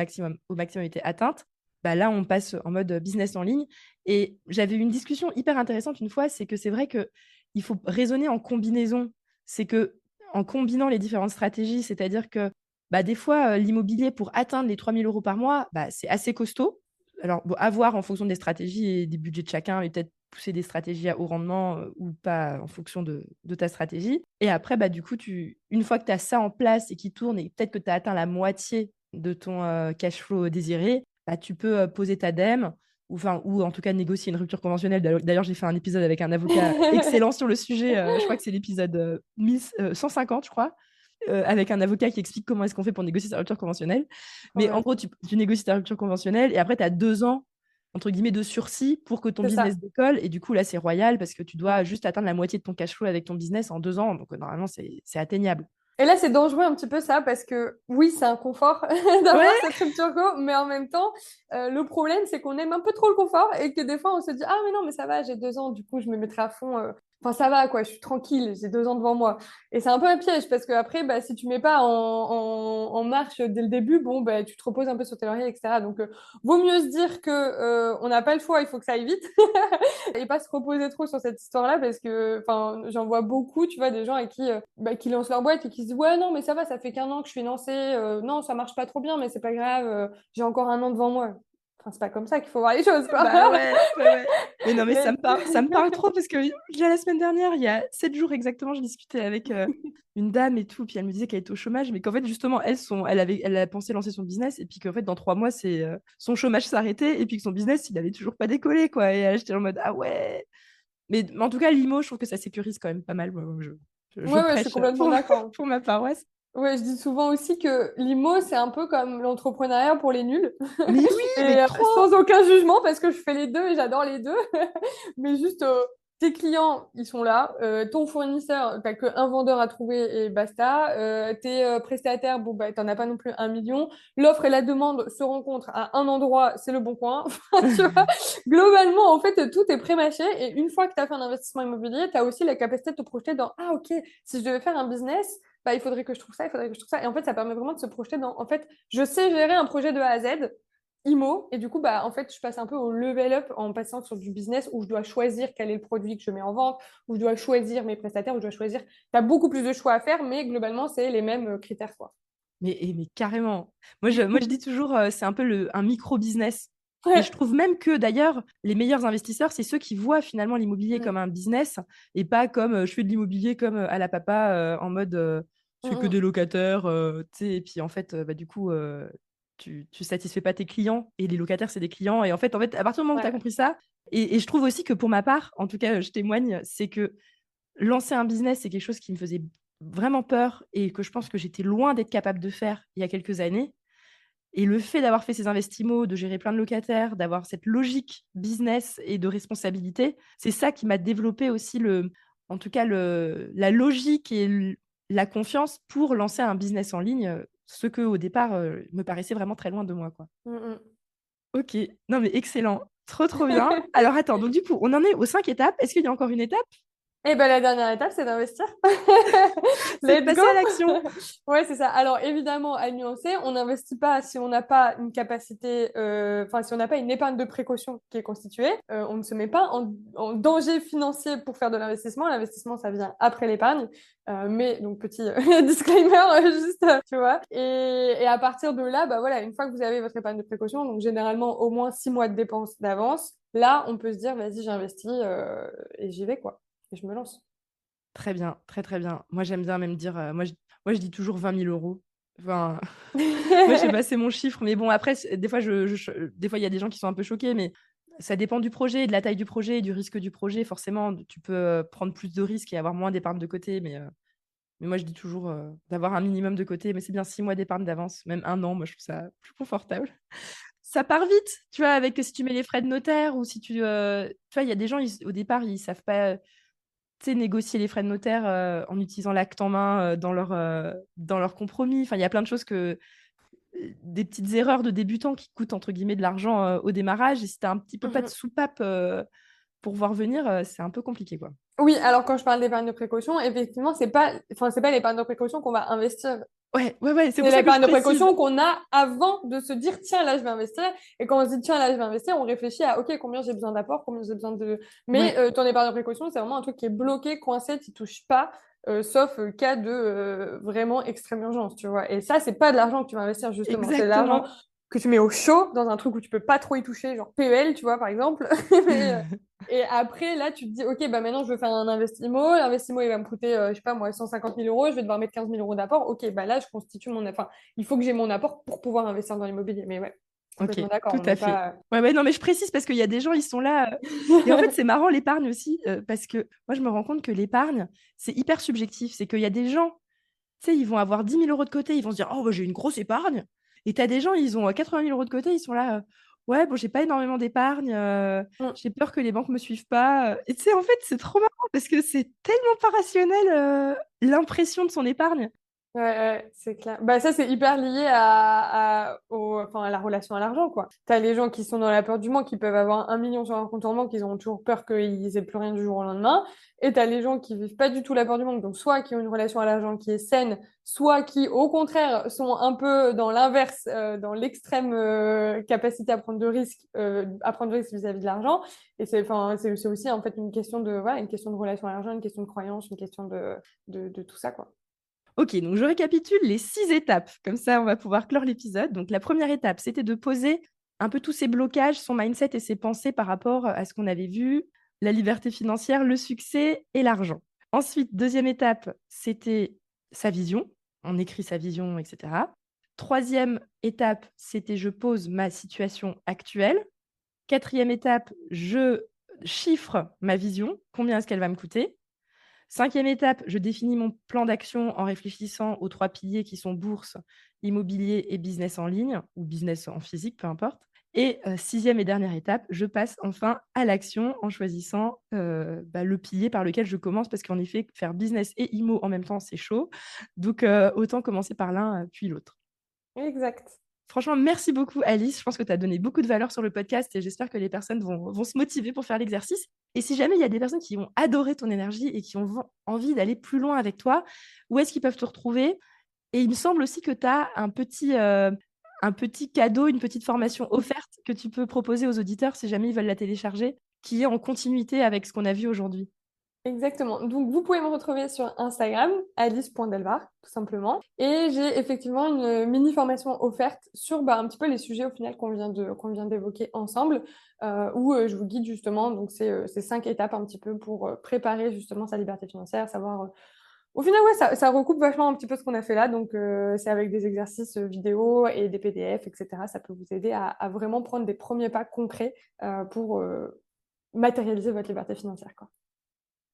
au maximum était atteinte, bah là, on passe en mode business en ligne. Et j'avais eu une discussion hyper intéressante une fois, c'est que c'est vrai qu'il faut raisonner en combinaison. C'est que en combinant les différentes stratégies, c'est-à-dire que bah, des fois, l'immobilier pour atteindre les 3 000 euros par mois, bah, c'est assez costaud. alors, bon, à voir en fonction des stratégies et des budgets de chacun, et peut-être pousser des stratégies à haut rendement ou pas en fonction de ta stratégie. Et après, bah, du coup, une fois que tu as ça en place et qui tourne, et peut-être que tu as atteint la moitié de ton cash flow désiré, bah, tu peux poser ta dème ou en tout cas négocier une rupture conventionnelle. D'ailleurs, j'ai fait un épisode avec un avocat excellent sur le sujet. Je crois que c'est l'épisode 150, je crois, avec un avocat qui explique comment est-ce qu'on fait pour négocier sa rupture conventionnelle. Trop Mais en bien. gros, tu négocies ta rupture conventionnelle et après, tu as 2 ans, entre guillemets, de sursis pour que ton C'est business ça. décolle. Et du coup, là, c'est royal parce que tu dois Ouais. juste atteindre la moitié de ton cash flow avec ton business en 2 ans. Donc, normalement, c'est atteignable. Et là, c'est dangereux un petit peu ça, parce que oui, c'est un confort d'avoir Ouais, cette rupture co, mais en même temps, le problème, c'est qu'on aime un peu trop le confort et que des fois, on se dit, ah, mais non, mais ça va, j'ai 2 ans, du coup, je me mettrai à fond. Enfin, ça va, quoi, je suis tranquille, j'ai 2 ans devant moi. Et c'est un peu un piège, parce que après, bah, si tu mets pas en marche dès le début, bon, bah, tu te reposes un peu sur tes lauriers, etc. Donc, vaut mieux se dire que on n'a pas le choix, il faut que ça aille vite. Et pas se reposer trop sur cette histoire-là parce que enfin j'en vois beaucoup, tu vois, des gens avec qui lancent leur boîte et qui se disent ouais non mais ça va, ça fait qu'1 an que je suis lancée, non ça marche pas trop bien mais c'est pas grave, j'ai encore 1 an devant moi. Enfin c'est pas comme ça qu'il faut voir les choses quoi. bah ouais, ouais, ouais. Mais non, mais Mais... ça me parle trop parce que déjà la semaine dernière, il y a 7 jours exactement, je discutais avec une dame et tout, puis elle me disait qu'elle était au chômage, mais qu'en fait, justement, elle a pensé lancer son business et puis qu'en fait, dans 3 mois, son chômage s'arrêtait et puis que son business, il avait toujours pas décollé, quoi. Et j'étais en mode, ah ouais. Mais en tout cas, l'IMO, je trouve que ça sécurise quand même pas mal. Moi, je Ouais, je suis prêche complètement d'accord. pour ma paroisse. Ouais, je dis souvent aussi que l'IMO, c'est un peu comme l'entrepreneuriat pour les nuls. Mais oui, Et mais trop! sans aucun jugement, parce que je fais les deux et j'adore les deux. Mais juste, tes clients, ils sont là. Ton fournisseur, t'as qu'un vendeur à trouver et basta. Tes prestataires, bon, bah, t'en as pas non plus 1 million. L'offre et la demande se rencontrent à un endroit, c'est le bon coin. Enfin, tu vois, globalement, en fait, tout est pré-mâché. Et une fois que tu as fait un investissement immobilier, tu as aussi la capacité de te projeter dans, ah, ok, si je devais faire un business, bah, il faudrait que je trouve ça, il faudrait que je trouve ça. Et en fait, ça permet vraiment de se projeter dans, en fait, je sais gérer un projet de A à Z, IMO, et du coup, bah, en fait, je passe un peu au level up en passant sur du business où je dois choisir quel est le produit que je mets en vente, où je dois choisir mes prestataires, où je dois choisir. Tu as beaucoup plus de choix à faire, mais globalement, c'est les mêmes critères, quoi. Mais carrément. Moi, je dis toujours, c'est un peu un micro-business. Et je Ouais. trouve même que d'ailleurs, les meilleurs investisseurs, c'est ceux qui voient finalement l'immobilier Mm. comme un business et pas comme je fais de l'immobilier comme à la papa en mode je Mm, fais que mm. des locataires. Tu sais, et puis en fait, bah, du coup, tu satisfais pas tes clients et les locataires, c'est des clients. Et en fait, à partir du moment où tu as Ouais. compris ça, et je trouve aussi que pour ma part, en tout cas, je témoigne, c'est que lancer un business, c'est quelque chose qui me faisait vraiment peur et que je pense que j'étais loin d'être capable de faire il y a quelques années. Et le fait d'avoir fait ces investissements, de gérer plein de locataires, d'avoir cette logique business et de responsabilité, c'est ça qui m'a développé aussi en tout cas la logique et la confiance pour lancer un business en ligne, ce que au départ me paraissait vraiment très loin de moi, quoi. Mm, mm. Ok, non mais excellent, trop trop bien. Alors attends, donc du coup, on en est aux 5 étapes. Est-ce qu'il y a encore une étape? Et ben la dernière étape, c'est d'investir. C'est de Let's go! passer à l'action. Ouais, c'est ça. Alors, évidemment, à nuancer, on n'investit pas si on n'a pas une capacité, enfin, si on n'a pas une épargne de précaution qui est constituée. On ne se met pas en danger financier pour faire de l'investissement. L'investissement, ça vient après l'épargne. Mais, donc, petit disclaimer, juste, tu vois. Et à partir de là, bah voilà, une fois que vous avez votre épargne de précaution, donc généralement au moins 6 mois de dépenses d'avance, là, on peut se dire, vas-y, j'investis et j'y vais, quoi. Et je me lance. Très bien, très très bien. Moi, j'aime bien même dire, moi, je dis toujours 20 000 euros. Enfin, moi, je sais pas, c'est mon chiffre. Mais bon, après, des fois, des fois, il y a des gens qui sont un peu choqués, mais ça dépend du projet, de la taille du projet, et du risque du projet. Forcément, tu peux prendre plus de risques et avoir moins d'épargne de côté. Mais moi, je dis toujours d'avoir un minimum de côté. Mais c'est bien 6 mois d'épargne d'avance, même 1 an. Moi, je trouve ça plus confortable. Ça part vite, tu vois, avec si tu mets les frais de notaire ou si tu vois, il y a des gens, au départ, ils savent pas tu sais, négocier les frais de notaire en utilisant l'acte en main dans leur compromis. Enfin, il y a plein de choses des petites erreurs de débutants qui coûtent entre guillemets de l'argent au démarrage. Et si tu un petit peu pas de Mhm. soupape pour voir venir, c'est un peu compliqué, quoi. Oui, alors quand je parle d'épargne de précaution, effectivement, c'est pas l'épargne de précaution qu'on va investir. Ouais, ouais, ouais, c'est C'est pour ça que je l'épargne de précise. précaution qu'on a avant de se dire, tiens, là, je vais investir. Et quand on se dit, tiens, là, je vais investir, on réfléchit à, OK, combien j'ai besoin d'apport, combien j'ai besoin de... Mais Ouais, ton épargne de précaution, c'est vraiment un truc qui est bloqué, coincé, tu touches pas, sauf cas de vraiment extrême urgence, tu vois. Et ça, c'est pas de l'argent que tu vas investir, justement. C'est de l'argent exactement. que tu mets au chaud dans un truc où tu peux pas trop y toucher, genre PEL, tu vois, par exemple. Et après, là, tu te dis, OK, bah maintenant, je veux faire un investissement. L'investissement, il va me coûter, je sais pas, moi, 150 000 euros. Je vais devoir mettre 15 000 euros d'apport. OK, bah là, je constitue mon... Enfin, il faut que j'ai mon apport pour pouvoir investir dans l'immobilier. Mais ouais, Ok, complètement d'accord. tout On à n'est fait. pas... Ouais, ouais, non, mais je précise parce qu'il y a des gens, ils sont là. Et en fait, c'est marrant l'épargne aussi, parce que moi, je me rends compte que l'épargne, c'est hyper subjectif. C'est qu'il y a des gens, tu sais, ils vont avoir 10 000 euros de côté, ils vont se dire, oh, bah, j'ai une grosse épargne. Et tu as des gens, ils ont 80 000 euros de côté, ils sont là, ouais, bon, j'ai pas énormément d'épargne, Mm. j'ai peur que les banques me suivent pas. Et tu sais, en fait, c'est trop marrant parce que c'est tellement pas rationnel, l'impression de son épargne. Ouais, ouais, c'est clair. Bah, ça, c'est hyper lié enfin, à la relation à l'argent, quoi. T'as les gens qui sont dans la peur du manque, qui peuvent avoir 1 million sur un compte en banque, ils ont toujours peur qu'ils aient plus rien du jour au lendemain. Et t'as les gens qui vivent pas du tout la peur du manque, donc soit qui ont une relation à l'argent qui est saine, soit qui, au contraire, sont un peu dans l'inverse, dans l'extrême capacité à prendre de risques vis-à-vis de l'argent. Et enfin, c'est aussi, en fait, une question voilà, une question de relation à l'argent, une question de croyance, une question de tout ça, quoi. Ok, donc je récapitule les 6 étapes. Comme ça, on va pouvoir clore l'épisode. Donc la première étape, c'était de poser un peu tous ces blocages, son mindset et ses pensées par rapport à ce qu'on avait vu, la liberté financière, le succès et l'argent. Ensuite, deuxième étape, c'était sa vision. On écrit sa vision, etc. Troisième étape, c'était je pose ma situation actuelle. Quatrième étape, je chiffre ma vision. Combien est-ce qu'elle va me coûter? Cinquième étape, je définis mon plan d'action en réfléchissant aux 3 piliers qui sont bourse, immobilier et business en ligne ou business en physique, peu importe. Et 6e et dernière étape, je passe enfin à l'action en choisissant le pilier par lequel je commence parce qu'en effet, faire business et IMO en même temps, c'est chaud. Donc, autant commencer par l'un puis l'autre. Exact. Franchement, merci beaucoup, Alice. Je pense que tu as donné beaucoup de valeur sur le podcast et j'espère que les personnes vont se motiver pour faire l'exercice. Et si jamais il y a des personnes qui ont adoré ton énergie et qui ont envie d'aller plus loin avec toi, où est-ce qu'ils peuvent te retrouver? Et il me semble aussi que tu as un petit cadeau, une petite formation offerte que tu peux proposer aux auditeurs si jamais ils veulent la télécharger, qui est en continuité avec ce qu'on a vu aujourd'hui. Exactement. Donc, vous pouvez me retrouver sur Instagram, alice.delvar, tout simplement. Et j'ai effectivement une mini formation offerte sur un petit peu les sujets au final qu'on vient d'évoquer ensemble, où je vous guide justement. Donc, c'est 5 étapes un petit peu pour préparer justement sa liberté financière, savoir. Au final, ouais, ça recoupe vachement un petit peu ce qu'on a fait là. Donc, c'est avec des exercices vidéo et des PDF, etc. Ça peut vous aider à vraiment prendre des premiers pas concrets pour matérialiser votre liberté financière, quoi.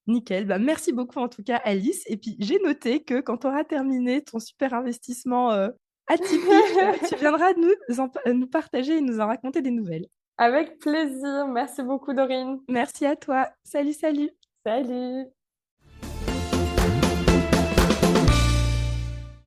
Nickel. Bah, merci beaucoup en tout cas, Alice. Et puis, j'ai noté que quand tu auras terminé ton super investissement atypique, tu viendras nous partager et nous en raconter des nouvelles. Avec plaisir. Merci beaucoup, Dorine. Merci à toi. Salut, salut. Salut.